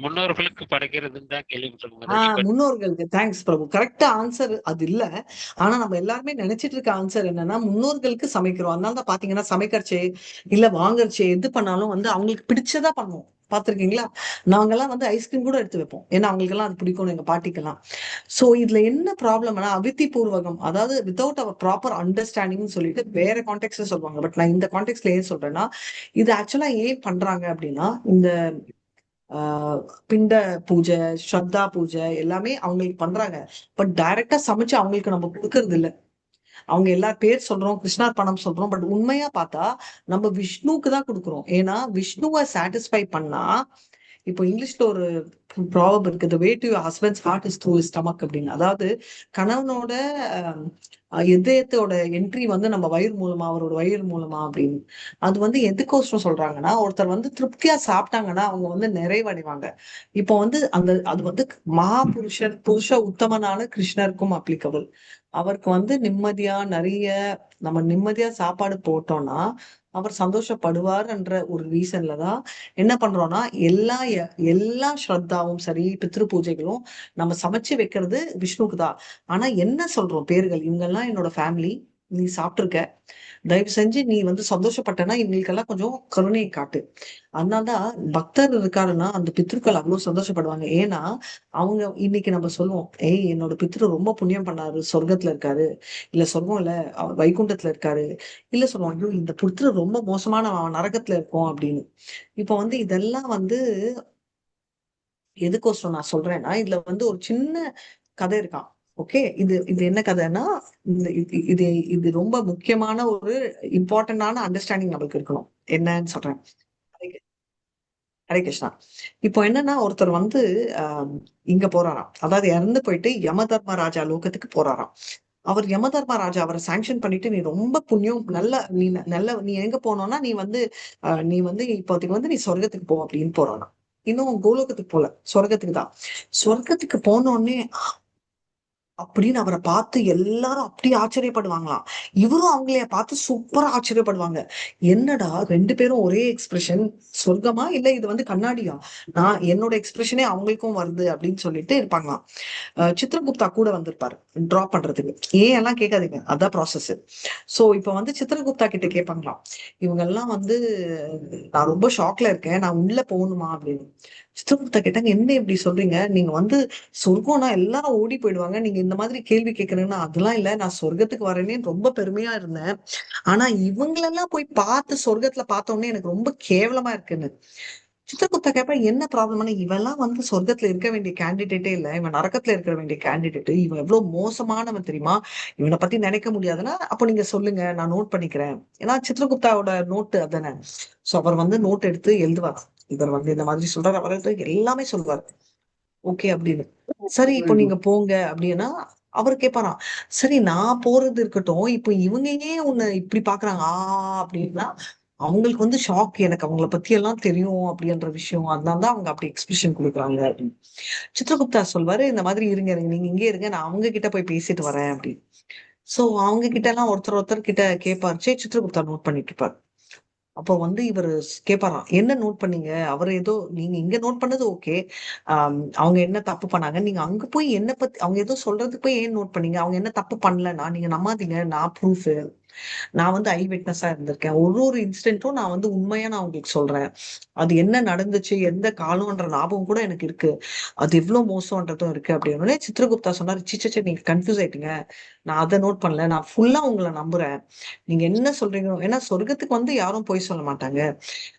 முன்னோர்களுக்கு படைக்கிறதுன்னு தான் கேள்விப்பட்டிருக்கோம். முன்னோர்களுக்கு. தேங்க்ஸ் பிரபு. கரெக்டா ஆன்சர் அது இல்ல. ஆனா நம்ம எல்லாருமே நினைச்சிட்டு இருக்க ஆன்சர் என்னன்னா முன்னோர்களுக்கு சமைக்கிறோம். அதனாலதான் பாத்தீங்கன்னா சமைக்கிறச்சே இல்ல வாங்கறச்சே எது பண்ணாலும் வந்து அவங்களுக்கு பிடிச்சதா பண்ணுவோம். பாத்திருக்கீங்களா? நாங்க எல்லாம் வந்து ஐஸ்கிரீம் கூட எடுத்து வைப்போம். ஏன்னா அவங்களுக்கு எல்லாம் அது பிடிக்கும், எங்க பாட்டிக்கெல்லாம். சோ இதுல என்ன ப்ராப்ளம்னா அவித்தி பூர்வகம், அதாவது வித்தவுட் அவர் ப்ராப்பர் அண்டர்ஸ்டாண்டிங் சொல்லிட்டு வேற கான்டெக்ட்ல சொல்லுவாங்க. பட் நான் இந்த கான்டெக்ட்ல ஏன் சொல்றேன்னா, இது ஆக்சுவலா ஏன் பண்றாங்க அப்படின்னா இந்த பிண்ட பூஜை, ஸ்ரத்தா பூஜை எல்லாமே அவங்களுக்கு பண்றாங்க. பட் டைரக்டா சமைச்சு அவங்களுக்கு நம்ம கொடுக்கறது இல்ல. அவங்க எல்லா பேர் சொல்றோம், கிருஷ்ணார்ப்பணம் சொல்றோம், பட் உண்மையா பார்த்தா நம்ம விஷ்ணுக்கு தான் கொடுக்குறோம். ஏன்னா விஷ்ணுவை சாட்டிஸ்ஃபை பண்ணா இப்போ இங்கிலீஷ்ல ஒரு ப்ராவர்ப் இருக்கு, the way to your husband's heart is through his stomach அப்படின்னு. அதாவது கணவனோட இதயத்தோட என்ட்ரி வந்து நம்ம வயிறு மூலமா, அவரோட வயிறு மூலமா அப்படின்னு. அது வந்து எதுக்கோசரம் சொல்றாங்கன்னா, ஒருத்தர் வந்து திருப்தியா சாப்பிட்டாங்கன்னா அவங்க வந்து நிறைவடைவாங்க. இப்போ வந்து அது வந்து புருஷ உத்தமனான கிருஷ்ணருக்கும் அப்ளிகபிள். அவருக்கு வந்து நிம்மதியா நம்ம நிம்மதியா சாப்பாடு போட்டோம்னா அவர் சந்தோஷப்படுவார்ன்ற ஒரு ரீசன்ல தான் என்ன பண்றோம்னா, எல்லா ஸ்ரத்தாவும் சரி, பித்ரு பூஜைகளும் நம்ம சமைச்சு வைக்கிறது விஷ்ணுக்கு தான். ஆனா என்ன சொல்றோம் பேர்கள், இவங்கெல்லாம் என்னோட ஃபேமிலி, நீ சாப்பிட்டிருக்க, தயவு செஞ்சு நீ வந்து சந்தோஷப்பட்டனா எங்களுக்கெல்லாம் கொஞ்சம் கருணையை காட்டு. அதனாலதான் பக்தர் இருக்காருன்னா அந்த பித்ருக்கள் அவ்வளவு சந்தோஷப்படுவாங்க. ஏன்னா அவங்க இன்னைக்கு நம்ம சொல்லுவோம், ஏய் என்னோட பித்ரு ரொம்ப புண்ணியம் பண்ணாரு, சொர்க்கத்துல இருக்காரு, இல்ல சொர்க்கம் இல்ல அவர் வைகுண்டத்துல இருக்காரு, இல்ல சொல்லுவோம் ஐயோ இந்த பித்ரு ரொம்ப மோசமான நரகத்துல இருக்கும் அப்படின்னு. இப்ப வந்து இதெல்லாம் வந்து எதுக்கோசரம் நான் சொல்றேன்னா, இதுல வந்து ஒரு சின்ன கதை இருக்கான். ஓகே, இது இது என்ன கதைன்னா, இது இது ரொம்ப முக்கியமான ஒரு இம்பார்ட்டன்டான அண்டர்ஸ்டாண்டிங் நம்மளுக்கு இருக்கணும். என்னன்னு சொல்றேன். ஹரே ஹரே கிருஷ்ணா. இப்போ என்னன்னா, ஒருத்தர் வந்து ஆஹ் இங்க போறாராம், அதாவது இறந்து போயிட்டு யம தர்மராஜா லோகத்துக்கு போறாராம். அவர் யம தர்மராஜா அவரை சாங்ஷன் பண்ணிட்டு, நீ ரொம்ப புண்ணியம், நீ எங்க போனோம்னா, நீ வந்து இப்போதைக்கு வந்து நீ சொர்க்கத்துக்கு போ அப்படின்னு போறானாம். இன்னும் கோலோகத்துக்கு போல, சொர்க்கத்துக்கு தான். சொர்க்கத்துக்கு போன உடனே அப்படின்னு அவரை பார்த்து எல்லாரும் அப்படியே ஆச்சரியப்படுவாங்களாம். இவரும் அவங்களைய பார்த்து சூப்பரா ஆச்சரியப்படுவாங்க. என்னடா ரெண்டு பேரும் ஒரே எக்ஸ்பிரஷன், சொர்க்கமா இல்ல இது வந்து கண்ணாடியா, நான் என்னோட எக்ஸ்பிரஷனே அவங்களுக்கும் வருது அப்படின்னு சொல்லிட்டு இருப்பாங்களாம். சித்ரகுப்தா கூட வந்திருப்பாரு டிராப் பண்றதுக்கு. ஏன் எல்லாம் கேட்காதீங்க, அதான் ப்ராசஸ். சோ இப்ப வந்து சித்ரகுப்தா கிட்ட கேட்பாங்களாம், இவங்க எல்லாம் வந்து நான் ரொம்ப ஷாக்ல இருக்கேன், நான் உள்ள போகணுமா அப்படின்னு. சித்ரகுப்தா கேட்டாங்க, என்ன இப்படி சொல்றீங்க, நீங்க வந்து சொர்க்கம்னா எல்லாரும் ஓடி போயிடுவாங்க, நீங்க இந்த மாதிரி கேள்வி கேட்கறீங்கன்னா, அதெல்லாம் இல்ல, நான் சொர்க்கத்துக்கு வரேனே ரொம்ப பெருமையா இருந்தேன், ஆனா இவங்களெல்லாம் போய் பார்த்து சொர்க்கத்துல பார்த்தோன்னே எனக்கு ரொம்ப கேவலமா இருக்குன்னு. சித்திரகுப்தா கேப்ப என்ன ப்ராப்ளம்னா, இவெல்லாம் வந்து சொர்க்கத்துல இருக்க வேண்டிய கேண்டிடேட்டே இல்ல, இவன் நரகத்துல இருக்க வேண்டிய கேண்டிடேட், இவன் எவ்வளவு மோசமானவன் தெரியுமா, இவனை பத்தி நினைக்க முடியாதுன்னா அப்ப நீங்க சொல்லுங்க, நான் நோட் பண்ணிக்கிறேன். ஏன்னா சித்திரகுப்தாவோட நோட்டு அதானே. சோ அவர் வந்து நோட் எடுத்து எழுதுவார், இவர் வந்து இந்த மாதிரி சொல்றாரு, அவர் எல்லாமே சொல்வார். ஓகே அப்படின்னு. சரி இப்போ நீங்க போங்க அப்படின்னா அவர் கேட்பாராம், சரி நான் போறது இருக்கட்டும், இப்போ இவங்க ஏன் உன்னை இப்படி பாக்குறாங்க அப்படின்னா, அவங்களுக்கு வந்து ஷாக், எனக்கு அவங்கள பத்தி எல்லாம் தெரியும் அப்படின்ற விஷயம், அதனாலதான் அவங்க அப்படி எக்ஸ்பிரஷன் கொடுக்குறாங்க அப்படின்னு. சித்ரகுப்தா சொல்வாரு, இந்த மாதிரி இருங்க நீங்க இங்கே இருங்க, நான் அவங்க கிட்ட போய் பேசிட்டு வரேன் அப்படின்னு. சோ அவங்க கிட்ட எல்லாம் ஒருத்தர் கிட்ட கேட்பாரு. சித்ரகுப்தா நோட் பண்ணிட்டு இருப்பாரு. அப்போ வந்து இவர் கேட்பாராம், என்ன நோட் பண்ணீங்க, அவர் ஏதோ நீங்க இங்க நோட் பண்ணது ஓகே, அவங்க என்ன தப்பு பண்ணாங்க, நீங்க அங்க போய் என்ன பத்தி அவங்க ஏதோ சொல்றதுக்கு போய் ஏன் நோட் பண்ணீங்க, அவங்க என்ன தப்பு பண்ணலன்னா, நீங்க நம்பாதீங்க, நான் ப்ரூஃப், நான் வந்து ஐ விட்னஸா இருந்திருக்கேன், ஒரு இன்சிடென்ட்டும் நான் வந்து உண்மையா நான் உங்களுக்கு சொல்றேன், அது என்ன நடந்துச்சு எந்த காலம்ன்ற ஞாபகம் கூட எனக்கு இருக்கு, அது எவ்வளவு மோசம்ன்றதும் இருக்கு அப்படின்னு. சித்ரகுப்தா சொன்னாரு, சிச்சே நீங்க கன்ஃபியூஸ் ஆயிட்டீங்க, நான் அதை நோட் பண்ணல, நான் ஃபுல்லா உங்களை நம்புறேன், நீங்க என்ன சொல்றீங்க, ஏன்னா சொர்க்கத்துக்கு வந்து யாரும் போய் சொல்ல மாட்டாங்க,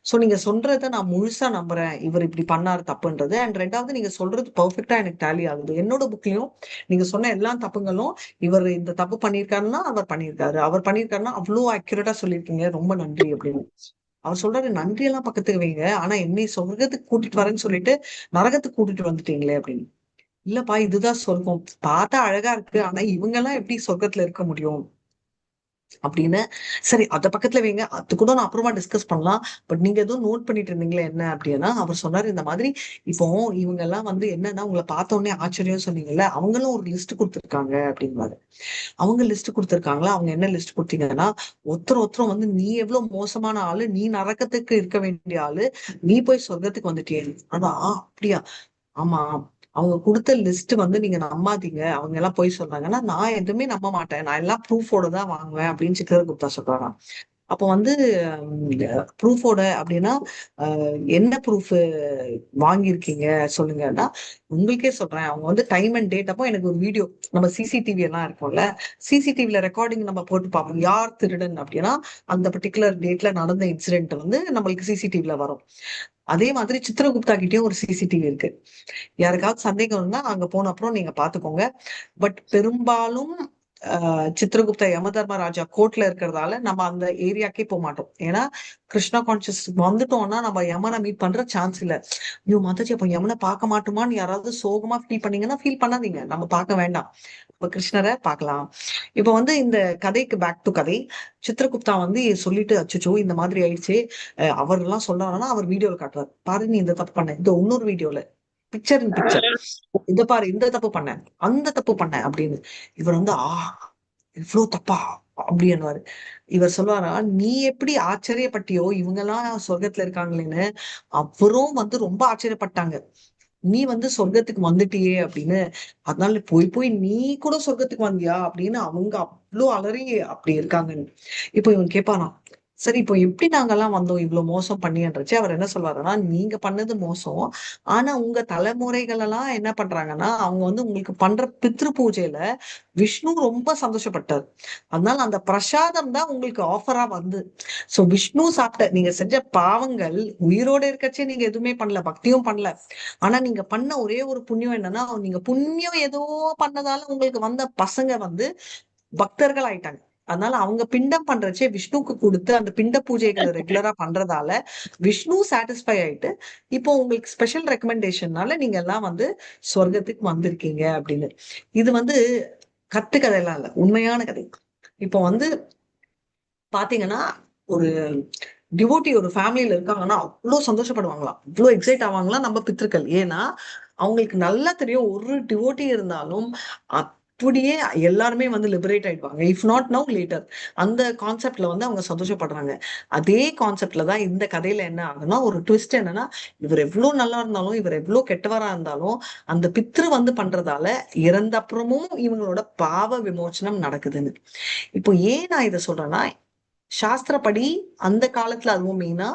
சோ நீங்க சொல்றத நான் முழுசா நம்புறேன், இவர் இப்படி பண்ணாரு தப்புன்றது, அண்ட் ரெண்டாவது நீங்க சொல்றது பெர்ஃபெக்டா எனக்கு டேலி ஆகுது, என்னோட புக்லயும் நீங்க சொன்ன எல்லா தப்புங்களும், இவர் இந்த தப்பு பண்ணியிருக்காருன்னா அவர் பண்ணியிருக்காரு, அவர் பண்ணியிருக்காருன்னா அவ்வளவு அக்யூரேட்டா சொல்லியிருக்கீங்க, ரொம்ப நன்றி அப்படின்னு. அவர் சொல்றாரு, நன்றி எல்லாம் பக்கத்துக்கு வைங்க, ஆனா என்னை சொர்க்கத்துக்கு கூட்டிட்டு வரேன்னு சொல்லிட்டு நரகத்துக்கு கூட்டிட்டு வந்துட்டீங்களே அப்படின்னு. இல்லப்பா இதுதான் சொர்க்கம், பார்த்தா அழகா இருக்கு, ஆனா இவங்க எல்லாம் எப்படி சொர்க்கத்துல இருக்க முடியும் அப்படின்னு. சரி அத பக்கத்துல வைங்க, அது கூட நான் அப்புறமா டிஸ்கஸ் பண்ணலாம், பட் நீங்க எதுவும் நோட் பண்ணிட்டு இருந்தீங்களே என்ன அப்படின்னா, அவர் சொன்னாரு, இந்த மாதிரி இப்போ இவங்க எல்லாம் வந்து என்னன்னா, உங்களை பார்த்த உடனே ஆச்சரியம் சொன்னீங்கல்ல, அவங்களும் ஒரு லிஸ்ட் கொடுத்துருக்காங்க அப்படின்னாரு. அவங்க லிஸ்ட் கொடுத்துருக்காங்களா, அவங்க என்ன லிஸ்ட் கொடுத்தீங்கன்னா, ஒருத்தரும் வந்து நீ எவ்வளவு மோசமான ஆளு, நீ நரகத்துக்கு இருக்க வேண்டிய ஆளு, நீ போய் சொர்க்கத்துக்கு வந்துட்டியே. ஆனா அப்படியா, ஆமா, அவங்க கொடுத்த லிஸ்ட் வந்து நீங்க நம்பாதீங்க, அவங்க எல்லாம் போய் சொல்றாங்கன்னா நான் எதுவுமே நம்ப மாட்டேன், நான் எல்லாம் ப்ரூஃபோட தான் வாங்குவேன் அப்படின்னு சித்ரகுப்தா சொல்றாராம். அப்போ வந்து ப்ரூஃபோட அப்படின்னா என்ன ப்ரூஃப் வாங்கியிருக்கீங்க சொல்லுங்கன்னா, உங்களுக்கே சொல்றேன், அவங்க வந்து டைம் அண்ட் டேட், அப்போ எனக்கு ஒரு வீடியோ, நம்ம சிசிடிவி எல்லாம் இருக்கும்ல, சிசிடிவில ரெக்கார்டிங் நம்ம போட்டு பார்ப்போம், யார் திருடன் அப்படின்னா அந்த பர்டிகுலர் டேட்ல நடந்த இன்சிடென்ட் வந்து நம்மளுக்கு சிசிடிவில வரும். அதே மாதிரி சித்ரகுப்தா கிட்டயும் ஒரு சிசிடிவி இருக்கு, யாருக்காவது சந்தேகம் இருந்தா அங்க போன அப்புறம் நீங்க பாத்துக்கோங்க. பட் பெரும்பாலும் சித்திரகுப்த யமதர்மராஜா கோர்ட்ல இருக்கிறதால நம்ம அந்த ஏரியாக்கே போக மாட்டோம். ஏன்னா கிருஷ்ணா கான்சியஸ் வந்துட்டோம்னா நம்ம யமனை மீட் பண்ற சான்ஸ் இல்ல. ஐயோ மாதாஜி அப்ப யமனை பார்க்க மாட்டோமான்னு யாராவது சோகமா ஃபீல் பண்ணீங்கன்னா ஃபீல் பண்ணாதீங்க, நம்ம பார்க்க வேண்டாம், இப்ப கிருஷ்ணரை பார்க்கலாம். இப்ப வந்து இந்த கதைக்கு பேக் டு கதை, சித்திரகுப்தா வந்து சொல்லிட்டு அச்சோ இந்த மாதிரி ஆயிடுச்சு, அவர் எல்லாம் சொல்றாருன்னா அவர் வீடியோல காட்டுவார், பாரு நீ இந்த தப்பு பண்ண, இந்த இன்னொரு வீடியோல பிக்சர் இன் பிக்சர், இத பாரு இந்த தப்பு பண்ண, அந்த தப்பு பண்ண அப்படின்னு. இவர் வந்து இவ்வளவு தப்பா அப்படின்னுவாரு. இவர் சொல்லுவாரா, நீ எப்படி ஆச்சரியப்பட்டியோ இவங்க எல்லாம் சொர்க்கத்துல இருக்காங்களேன்னு அவரும் வந்து ரொம்ப ஆச்சரியப்பட்டாங்க, நீ வந்து சொர்க்கத்துக்கு வந்துட்டியே அப்படின்னு. அதனால போய் போய் நீ கூட சொர்க்கத்துக்கு வந்தியா அப்படின்னு அவங்க அவ்வளோ அலறி அப்படி இருக்காங்கன்னு. இப்போ இவன் கேட்பாராம், சரி இப்போ எப்படி நாங்கெல்லாம் வந்தோம் இவ்வளவு மோசம் பண்ணின்றச்சு. அவர் என்ன சொல்வாருன்னா, நீங்க பண்ணது மோசம், ஆனா உங்க தலைமுறைகள் எல்லாம் என்ன பண்றாங்கன்னா அவங்க வந்து உங்களுக்கு பண்ற பித்ரு பூஜையில விஷ்ணு ரொம்ப சந்தோஷப்பட்டார், அதனால அந்த பிரசாதம் தான் உங்களுக்கு ஆஃபரா வந்து. சோ விஷ்ணு சாப்பிட்ட நீங்க செஞ்ச பாவங்கள், உயிரோட இருக்கச்சே நீங்க எதுவுமே பண்ணல, பக்தியும் பண்ணல, ஆனா நீங்க பண்ண ஒரே ஒரு புண்ணியம் என்னன்னா, நீங்க புண்ணியம் ஏதோ பண்ணதால உங்களுக்கு வந்த பசங்க வந்து பக்தர்கள் ஆயிட்டாங்க. அதனால அவங்க பிண்டம் பண்றச்சே விஷ்ணுக்கு கொடுத்து அந்த பிண்ட பூஜைகளை ரெகுலரா பண்றதால விஷ்ணு சாட்டிஸ்ஃபை ஆயிட்டு இப்போ உங்களுக்கு ஸ்பெஷல் ரெக்கமெண்டேஷன்னால நீங்க எல்லாம் வந்து சொர்க்கத்துக்கு வந்திருக்கீங்க அப்படின்னு. இது வந்து கட்டுக்கதை எல்லாம் இல்ல, உண்மையான கதை. இப்போ வந்து பாத்தீங்கன்னா ஒரு டிவோட்டி ஒரு ஃபேமிலியில இருக்காங்கன்னா அவ்வளவு சந்தோஷப்படுவாங்களாம், அவ்வளவு எக்ஸைட் ஆவாங்களாம் நம்ம பித்திருக்கள். ஏன்னா அவங்களுக்கு நல்லா தெரியும் ஒரு டிவோட்டி இருந்தாலும் அப்படியே எல்லாருமே வந்து லிபரேட் ஆயிடுவாங்க, இஃப் நாட் நவ் லேட்டர். அந்த கான்செப்ட்ல வந்து அவங்க சந்தோஷப்படுறாங்க. அதே கான்செப்ட்ல தான் இந்த கதையில என்ன ஆகுதுன்னா, ஒரு ட்விஸ்ட் என்னன்னா, இவர் எவ்வளவு நல்லா இருந்தாலும் இவர் எவ்வளவு கெட்டவரா இருந்தாலும் அந்த பித்ரு வந்து பண்றதால இறந்த அப்புறமும் இவங்களோட பாவ விமோச்சனம் நடக்குதுன்னு. இப்போ ஏன் நான் இதை சொல்றேன்னா, சாஸ்திரப்படி அந்த காலத்துல அதுவும் மெயினா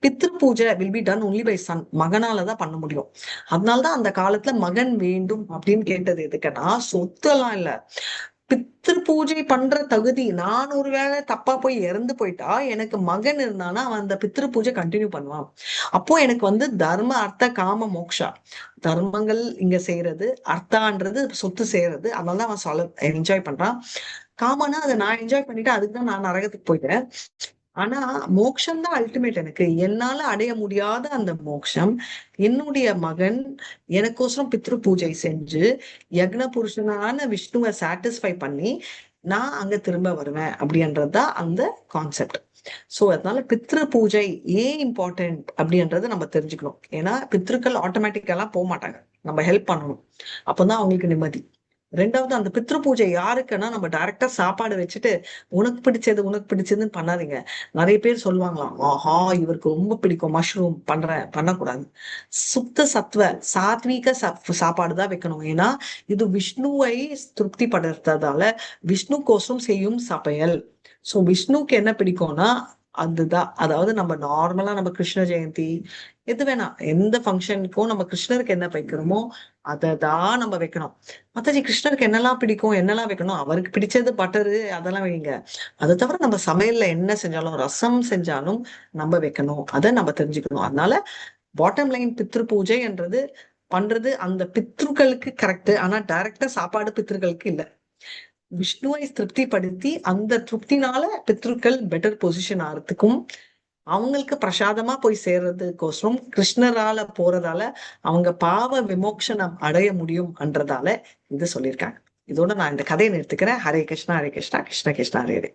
pitru pooja will be done only by son, மகனாலதான் பண்ண முடியும். அதனாலதான் அந்த காலத்துல மகன் வேண்டும் அப்படின்னு கேட்டது எதுக்குன்னா, சொத்து எல்லாம் இல்ல, பித்ரு பூஜை பண்ற தகுதி. நான் ஒருவேளை தப்பா போய் இறந்து போயிட்டா எனக்கு மகன் இருந்தானா அவன் அந்த பித்ரு பூஜை கண்டினியூ பண்ணுவான். அப்போ எனக்கு வந்து தர்ம அர்த்த காம மோக்ஷா தர்மங்கள் இங்க செய்யறது, அர்த்தான்றது சொத்து செய்யறது, அதனாலதான் அவன் சொல்ல என்ஜாய் பண்றான். காமனா அதை நான் என்ஜாய் பண்ணிட்டு அதுக்குதான் நான் நரகத்துக்கு போயிட்டேன். ஆனா மோக்ஷம் தான் அல்டிமேட். எனக்கு என்னால அடைய முடியாத அந்த மோக்ஷம் என்னுடைய மகன் எனக்கோசரம் பித்ரு பூஜை செஞ்சு யக்ன புருஷனான விஷ்ணுவை சாட்டிஸ்ஃபை பண்ணி நான் அங்க திரும்ப வருவேன் அப்படின்றதுதான் அந்த கான்செப்ட். சோ அதனால பித்ரு பூஜை ஏன் இம்பார்ட்டன்ட் அப்படின்றத நம்ம தெரிஞ்சுக்கணும். ஏன்னா பித்ருக்கள் ஆட்டோமேட்டிக்கெல்லாம் போக மாட்டாங்க, நம்ம ஹெல்ப் பண்ணணும், அப்பதான் அவங்களுக்கு நிம்மதி. ரெண்டாவது அந்த பித்ரு பூஜை யாருக்குன்னா, நம்ம டைரக்டா சாப்பாடு வச்சுட்டு உனக்கு பிடிச்சது உனக்கு பிடிச்சதுன்னு பண்ணாதீங்க. நிறைய பேர் சொல்லுவாங்களாம், ஆஹா இவருக்கு ரொம்ப பிடிக்கும் மஷ்ரூம் பண்றேன், பண்ணக்கூடாது. சுத்த சத்வ சாத்வீக சாப்பாடு தான் வைக்கணும். ஏன்னா இது விஷ்ணுவை திருப்தி படுத்துறதால விஷ்ணுக்கோசம் செய்யும் சமையல். சோ விஷ்ணுக்கு என்ன பிடிக்கும்னா அதுதான். அதாவது நம்ம நார்மலா நம்ம கிருஷ்ண ஜெயந்தி எது வேணா எந்த ஃபங்க்ஷனுக்கும் நம்ம கிருஷ்ணருக்கு என்ன வைக்கிறோமோ அதை தான் நம்ம வைக்கணும். மத்தாஜி கிருஷ்ணருக்கு என்னெல்லாம் பிடிக்கும் என்னெல்லாம் வைக்கணும், அவருக்கு பிடிச்சது பட்டரு அதெல்லாம் வைங்க. அதை தவிர நம்ம சமையல்ல என்ன செஞ்சாலும் ரசம் செஞ்சாலும் நம்ம வைக்கணும், அதை நம்ம தெரிஞ்சுக்கணும். அதனால பாட்டம் லைன் பித்ரு பூஜை என்றது பண்றது அந்த பித்ருக்களுக்கு கரெக்ட், ஆனா டைரக்டா சாப்பாடு பித்ருக்களுக்கு இல்ல. விஷ்ணுவை திருப்திப்படுத்தி அந்த திருப்தினால பித்ருக்கள் பெட்டர் பொசிஷன் ஆகிறதுக்கும் அவங்களுக்கு பிரசாதமா போய் சேர்றதுக்கோசரம் கிருஷ்ணரால போறதால அவங்க பாவ விமோக்ஷனம் அடைய முடியும் என்றதால இது சொல்லியிருக்காங்க. இதோட நான் இந்த கதையை நிறுத்துக்கிறேன். ஹரே கிருஷ்ணா ஹரே கிருஷ்ணா கிருஷ்ண கிருஷ்ணா ஹரே ஹரே.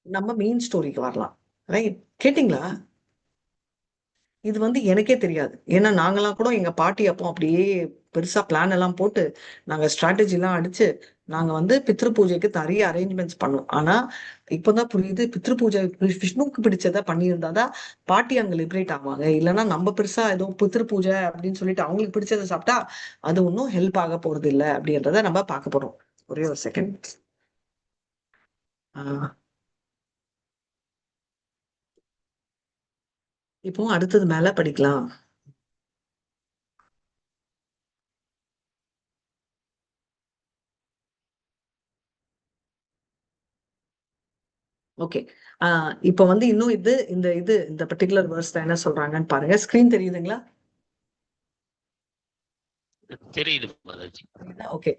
நம்ம மெயின் ஸ்டோரிக்கு வரலாம். ரைட், கேட்டீங்களா? இது வந்து எனக்கே தெரியாது. ஏன்னா நாங்கெல்லாம் கூட எங்க பாட்டி அப்போ அப்படியே பெருசா பிளான் எல்லாம் போட்டு நாங்க ஸ்ட்ராட்டஜி எல்லாம் அடிச்சு நாங்க வந்து பித்ரு பூஜைக்கு நிறைய அரேஞ்ச்மெண்ட்ஸ் பண்ணோம். ஆனா இப்பதான் புரியுது, பித்ரு பூஜை விஷ்ணுவுக்கு பிடிச்சதை பண்ணியிருந்தாதான் பாட்டி அங்க லிபரேட் ஆவாங்க. இல்லைன்னா நம்ம பெருசா ஏதோ பித்ரு பூஜை அப்படின்னு சொல்லிட்டு அவங்களுக்கு பிடிச்சதை சாப்பிட்டா அது ஒன்றும் ஹெல்ப் ஆக போறது இல்லை அப்படின்றத நம்ம பார்க்க போறோம். ஒரே ஒரு செகண்ட். இப்போ அடுத்தது மேல படிக்கலாம். ஓகே. இப்ப வந்து இன்னும் இந்த பர்டிகுலர் வேர்ஸ்ல என்ன சொல்றாங்கன்னு பாருங்க. ஸ்கிரீன் தெரியுதுங்களா? தெரியுது மாதாஜி. ஓகே.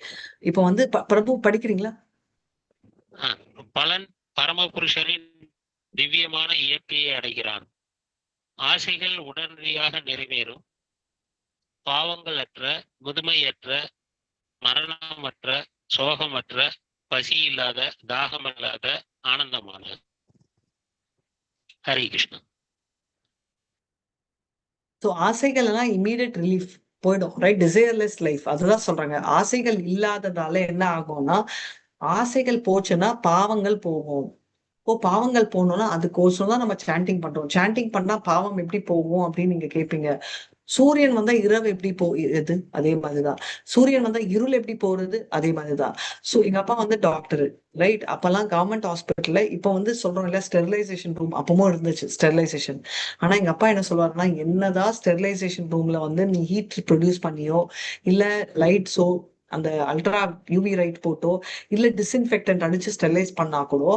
இப்போ வந்து பிரபு படிக்கிறீங்களா? பலன் பரமபுருஷரின் திவ்யமான இயற்கையை அடைகிறான். ஆசைகள் உடனடியாக நிறைவேறும். பாவங்கள் அற்ற, முதுமையற்ற, மரணமற்ற, சோகமற்ற, பசி இல்லாத, தாகமில்லாத, ஆனந்தமான. ஹரி கிருஷ்ணா. ஸோ ஆசைகள் எல்லாம் இமீடியட் ரிலீஃப் போயிடும், ரைட்? டிசைர்லெஸ் லைஃப், அதுதான் சொல்றாங்க. ஆசைகள் இல்லாததால என்ன ஆகும்னா, ஆசைகள் போச்சுன்னா பாவங்கள் போகும். இப்போ பாவங்கள் போகணும்னா அதுக்கோசரம் தான் நம்ம சாண்டிங் பண்றோம். சாண்டிங் பண்ணா பாவம் எப்படி போகும் அப்படின்னு நீங்க கேட்பீங்க. சூரியன் வந்தா இரவு எப்படி போகுது? அதே மாதிரிதான். சூரியன் வந்தா இருள் எப்படி போறது? அதே மாதிரிதான். சோ எங்க அப்பா வந்து டாக்டர், ரைட்? அப்பெல்லாம் கவர்மெண்ட் ஹாஸ்பிட்டல்ல இப்ப வந்து சொல்றோம் இல்ல, ஸ்டெரிலைசேஷன் ரூம் அப்பவும் இருந்துச்சு ஸ்டெரிலைசேஷன். ஆனா எங்க அப்பா என்ன சொல்லுவாருன்னா, என்னதான் ஸ்டெரிலைசேஷன் ரூம்ல வந்து நீ ஹீட் ப்ரொடியூஸ் பண்ணியோ இல்ல லைட்ஸோ அந்த அல்ட்ரா யூவி லைட் போட்டோ இல்ல டிஸ்இன்ஃபெக்டன்ட் அடிச்சு ஸ்டெரிலைஸ் பண்ணா கூட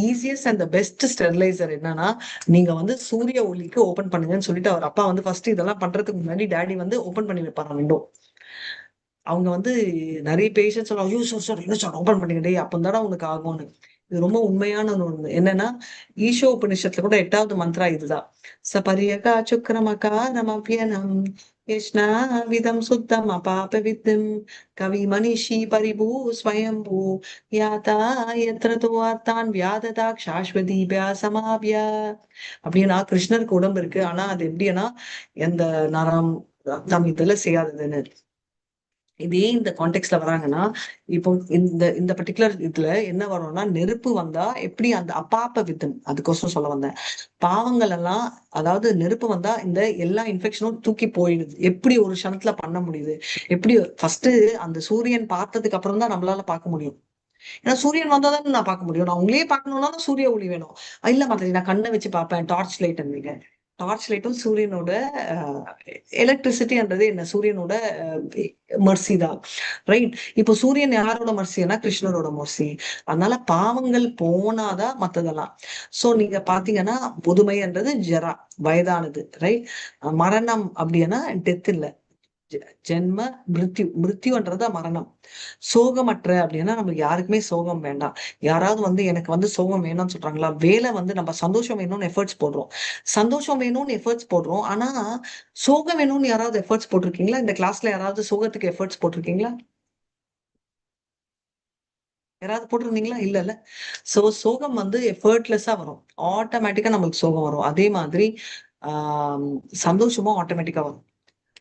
ஈஸியஸ்ட் அண்ட் பெஸ்ட் ஸ்டெரிலைசர் என்னன்னா, நீங்க வந்து சூரிய ஒளிக்கு ஓபன் பண்ணுங்கன்னு சொல்லிட்டு அவர் அப்பா வந்து ஃபர்ஸ்ட் இதெல்லாம் பண்றதுக்கு முன்னாடி டேடி வந்து ஓபன் பண்ணி வைப்பாங்க விண்டோ. அவங்க வந்து நிறைய பேஷன்ஸ் சொல்லுவாங்க, ஐயோ சார் சார் என்ன சார் ஓபன் பண்ணிக்கிட்டே அப்போ தானே உனக்கு ஆகும்னு. இது ரொம்ப உண்மையான ஒண்ணு. என்னன்னா, ஈஷோ உபநிஷத்துல கூட 8வது மந்த்ரா இதுதான். சபரியகா சுக்ரமகா நமபியனம் யஷ்னா விதம் சுத்தம் அபாப வித்தம் கவி மனிஷி பரிபூ ஸ்வயம்பூ யாதா யத்ரதோ அர்த்தான் வியாததா சாஸ்வதி சமாபியா. அப்படின்னா கிருஷ்ணருக்கு உடம்பு இருக்கு, ஆனா அது எப்படின்னா எந்த நரம் ரத்தம் இதெல்லாம் செய்யாததுன்னு. இதே இந்த கான்டெக்ட்ல வராங்கன்னா, இப்போ இந்த இந்த பர்டிகுலர் இதுல என்ன வரும்னா, நெருப்பு வந்தா எப்படி அந்த அப்பாப்ப வித்தம், அதுக்கோசரம் சொல்ல வந்தேன். பாவங்கள் எல்லாம், அதாவது நெருப்பு வந்தா இந்த எல்லா இன்ஃபெக்ஷனும் தூக்கி போயிடுது. எப்படி ஒரு க்ஷணத்துல பண்ண முடியுது? எப்படி ஃபர்ஸ்ட் அந்த சூரியன் பார்த்ததுக்கு அப்புறம் தான் நம்மளால பார்க்க முடியும். ஏன்னா சூரியன் வந்தா தானே நான் பார்க்க முடியும். நான் உங்களே பார்க்கணும்னா சூரிய ஒளி வேணும். இல்ல மாதிரி நான் கண்ணை வச்சு பார்ப்பேன், டார்ச் லைட் அன்வீங்க. டார்ச் லைட்டும் சூரியனோட எலக்ட்ரிசிட்டின்றது என்ன? சூரியனோட மர்சி தான், ரைட்? இப்போ சூரியன் யாரோட மர்சினா கிருஷ்ணரோட மர்சி. அதனால பாவங்கள் போனாதான் மத்ததெல்லாம். சோ நீங்க பாத்தீங்கன்னா புதுமைன்றது ஜரா, வயதானது, ரைட்? மரணம் அப்படின்னா டெத் இல்ல, ஜென்ம மிருத்யு. மிருத்யுன்றத மரணம். சோகமற்ற அப்படின்னா நம்மளுக்கு யாருக்குமே சோகம் வேண்டாம். யாராவது வந்து எனக்கு வந்து சோகம் வேணும்னு சொல்றாங்களா? வேலை வந்து நம்ம சந்தோஷம் வேணும்னு எஃபர்ட்ஸ் போடுறோம். சந்தோஷம் வேணும்னு எஃபர்ட்ஸ் போடுறோம். ஆனா சோகம் வேணும்னு யாராவது எஃபர்ட்ஸ் போட்டிருக்கீங்களா? இந்த கிளாஸ்ல யாராவது சோகத்துக்கு எஃபர்ட்ஸ் போட்டிருக்கீங்களா? யாராவது போட்டிருந்தீங்களா? இல்ல. சோ சோகம் வந்து எஃபர்ட்லெஸ்ஸா வரும். ஆட்டோமேட்டிக்கா நம்மளுக்கு சோகம் வரும். அதே மாதிரி ஆஹ் சந்தோஷமும் ஆட்டோமேட்டிக்கா வரும்.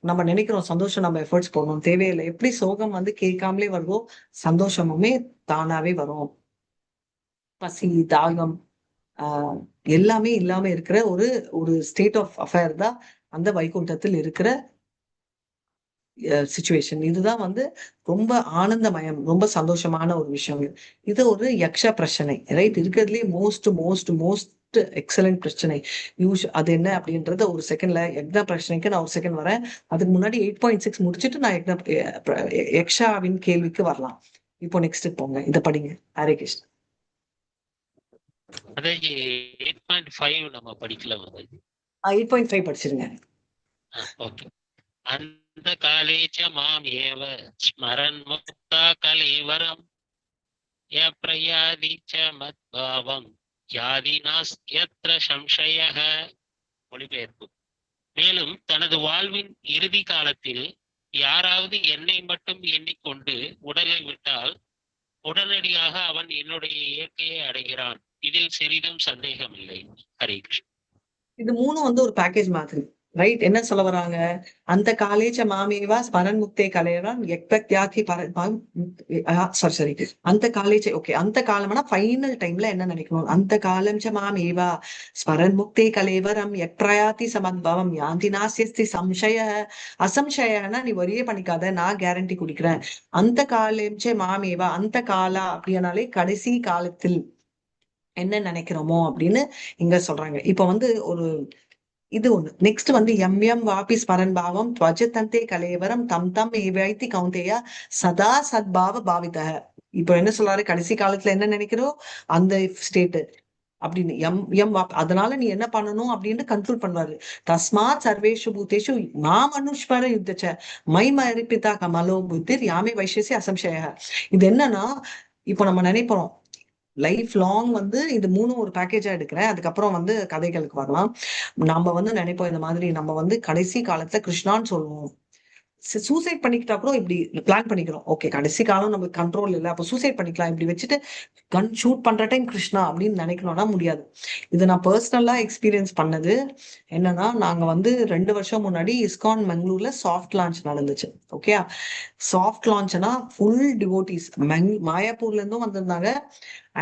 நம்ம நினைக்கிறோம் சந்தோஷம் நம்ம எஃபர்ட்ஸ் போடணும், தேவையில்லை. எப்படி சோகம் வந்து கேட்காமலே வருதோ சந்தோஷமுமே தானாவே வரும். பசி, தாகம் ஆஹ் எல்லாமே இல்லாம இருக்கிற ஒரு ஒரு ஸ்டேட் ஆஃப் அஃபேர் தான் அந்த வைகுண்டத்தில் இருக்கிற சுச்சுவேஷன். இதுதான் வந்து ரொம்ப ஆனந்தமயம், ரொம்ப சந்தோஷமான ஒரு விஷயம். இது ஒரு யக்ஷ பிரச்சனை, ரைட்? இருக்கிறதுலயே மோஸ்ட் மோஸ்ட் மோஸ்ட் எக்ஸலண்ட் பிரச்சனை. அது என்ன அப்படின்றத ஒரு செகண்ட்ல, யக்ஞ பிரச்சனைக்கு நான் ஒரு செகண்ட் வரேன். அதுக்கு முன்னாடி 8.6 முடிச்சுட்டு நான் யக்ஷாவின் கேள்விக்கு வரலாம். இப்போ நெக்ஸ்ட் போங்க, இதை படிங்க. ஹரே கிருஷ்ணா. அதாவது 8.5 நம்ம படிக்கல வந்து 8.5 படிச்சிருங்க. ஓகே. அந்த காலேச்ச மாம் ஏவ ஸ்மரன் முக்தா கலேவரம் யப்ரயாதிச்ச மத்பாவம் யாதினாஸ் யத்ர சம்சயஹ. மொழிபெயர்ப்பு. மேலும் தனது வாழ்வின் இறுதி காலத்தில் யாராவது என்னை மட்டும் எண்ணிக்கொண்டு உடலை விட்டால் உடனடியாக அவன் என்னுடைய இயற்கையை அடைகிறான். இதில் சிறிதும் சந்தேகம் இல்லை. ஹரே கிருஷ்ணா. இது மூணும் வந்து ஒரு பேக்கேஜ் மாதிரி, ரைட்? என்ன சொல்ல வராங்க? அந்த காலேஜ மாமேவா ஸ்மரன் முக்தே கலையரான் எக்பத்யாதி சாரி அந்த காலேஜ். ஓகே, அந்த காலம்னா ஃபைனல் டைம்ல என்ன நினைக்கணும்? அந்த காலம் ச மாமேவா ஸ்மரன் முக்தே கலேவரம் எக்பிரயாதி சமத்பவம் யாந்தி நாஸ்யஸ்தி சம்சய. அசம்சயனா நீ ஒரே பண்ணிக்காத, நான் கேரண்டி குடிக்கிறேன். அந்த காலம் ச மாமேவா, அந்த காலா அப்படின்னாலே கடைசி காலத்தில் என்ன நினைக்கிறோமோ அப்படின்னு இங்க சொல்றாங்க. இப்ப வந்து ஒரு இது ஒண்ணு. நெக்ஸ்ட் வந்து எம் வாபி ஸ்மரன் பாவம் துவஜதந்தே கலேவரம் தம் தம் ஏவைத்தி கவுந்தேயா சதா சத்பாவ பாவிதக. இப்போ என்ன சொல்றாரு? கடைசி காலத்துல என்ன நினைக்கிறோம் அந்த ஸ்டேட். அப்படின்னு அதனால நீ என்ன பண்ணணும் அப்படின்னு கன்க்ளூட் பண்ணுவாரு. தஸ்மாத் சர்வேஷு பூதேஷு மாம் அனுஷ்மர யுத்தச்ச மை மரிப்பிதா கமலோ புத்திர் யாமே வைஷ்யசி அசம்சய. இது என்னன்னா, இப்போ நம்ம நினைப்போம் லைஃப் லாங் வந்து இது மூணும் ஒரு பேக்கேஜா எடுக்கிறேன், அதுக்கப்புறம் வந்து கதைகளுக்கு வரலாம். நம்ம வந்து நினைப்போம் இந்த மாதிரி நம்ம வந்து கடைசி காலத்துல கிருஷ்ணான்னு சொல்லுவோம். சூசைட் பண்ணிக்கிட்டா கூட இப்படி பிளான் பண்ணிக்கிறோம். ஓகே, கடைசி காலம் நமக்கு கண்ட்ரோல் இல்லை, அப்போ சூசைட் பண்ணிக்கலாம் இப்படி வச்சுட்டு கன் ஷூட் பண்ற டைம் கிருஷ்ணா அப்படின்னு நினைக்கணும்னா முடியாது. இது நான் பர்சனலா எக்ஸ்பீரியன்ஸ் பண்ணது. என்னன்னா, நாங்க வந்து 2 வருஷம் முன்னாடி இஸ்கான் மங்களூர்ல சாஃப்ட் லான்ச் நடந்துச்சு. ஓகே, சாஃப்ட் லான்ச்னா ஃபுல் டிவோட்டிஸ் மாயாப்பூர்ல இருந்தும் வந்திருந்தாங்க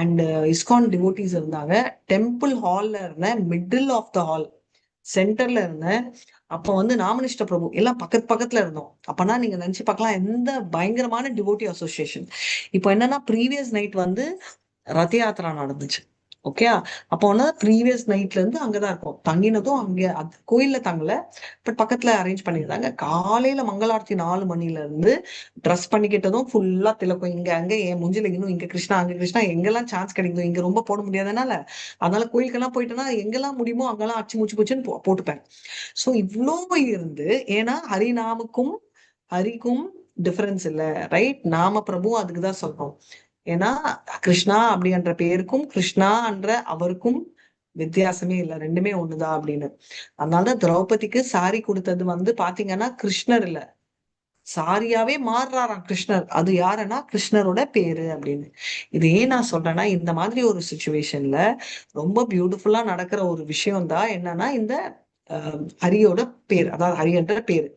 அண்ட் இஸ்கான் டிவோட்டிஸ் இருந்தாங்க. டெம்பிள் ஹால்ல இருந்தேன், மிடில் ஆஃப் த ஹால் சென்டர்ல இருந்தேன். அப்போ வந்து நாமனிஷ்ட பிரபு எல்லாம் பக்கத்துல இருந்தோம். அப்பனா நீங்க நினைச்சு பார்க்கலாம் எந்த பயங்கரமான டிவோட்டி அசோசியேஷன். இப்போ என்னன்னா, ப்ரீவியஸ் நைட் வந்து ரத யாத்திரா நடந்துச்சு. ஓகே, அப்போ வந்து ப்ரீவியஸ் நைட்ல இருந்து அங்கதான் இருக்கும். தங்கினதும் அங்க கோயில்ல தங்கல, பட் பக்கத்துல அரேஞ்ச் பண்ணியிருந்தாங்க. காலையில மங்களார்த்தி 4 மணில இருந்து ட்ரெஸ் பண்ணிக்கிட்டதும் ஃபுல்லா திலக்கம் இங்க அங்க, என் மூஞ்சில இன்னும் இங்க கிருஷ்ணா அங்க கிருஷ்ணா, எங்கெல்லாம் சான்ஸ் கிடைக்குதோ, இங்க ரொம்ப போட முடியாதனால அதனால கோயிலுக்கெல்லாம் போயிட்டேன்னா எங்கெல்லாம் முடியுமோ அங்கெல்லாம் அச்சு மூச்சு பூச்சுன்னு போட்டுப்பேன். சோ இவ்வளோ இருந்து, ஏன்னா ஹரிநாமுக்கும் ஹரிக்கும் டிஃபரன்ஸ் இல்ல, ரைட்? நாம பிரபு அதுக்குதான் சொல்றோம். ஏன்னா கிருஷ்ணா அப்படின்ற பேருக்கும் கிருஷ்ணான்ற அவருக்கும் வித்தியாசமே இல்லை, ரெண்டுமே ஒண்ணுதான் அப்படின்னு. அதனால திரௌபதிக்கு சாரி கொடுத்தது வந்து பாத்தீங்கன்னா கிருஷ்ணர் இல்ல, சாரியாவே மாறுறாராம் கிருஷ்ணர். அது யாருன்னா கிருஷ்ணரோட பேரு அப்படின்னு. இது ஏன் நான் சொல்றேன்னா, இந்த மாதிரி ஒரு சுச்சுவேஷன்ல ரொம்ப பியூட்டிஃபுல்லா நடக்கிற ஒரு விஷயம் தான் என்னன்னா, இந்த ஹரியோட பேர், அதாவது ஹரி என்ற பேரு.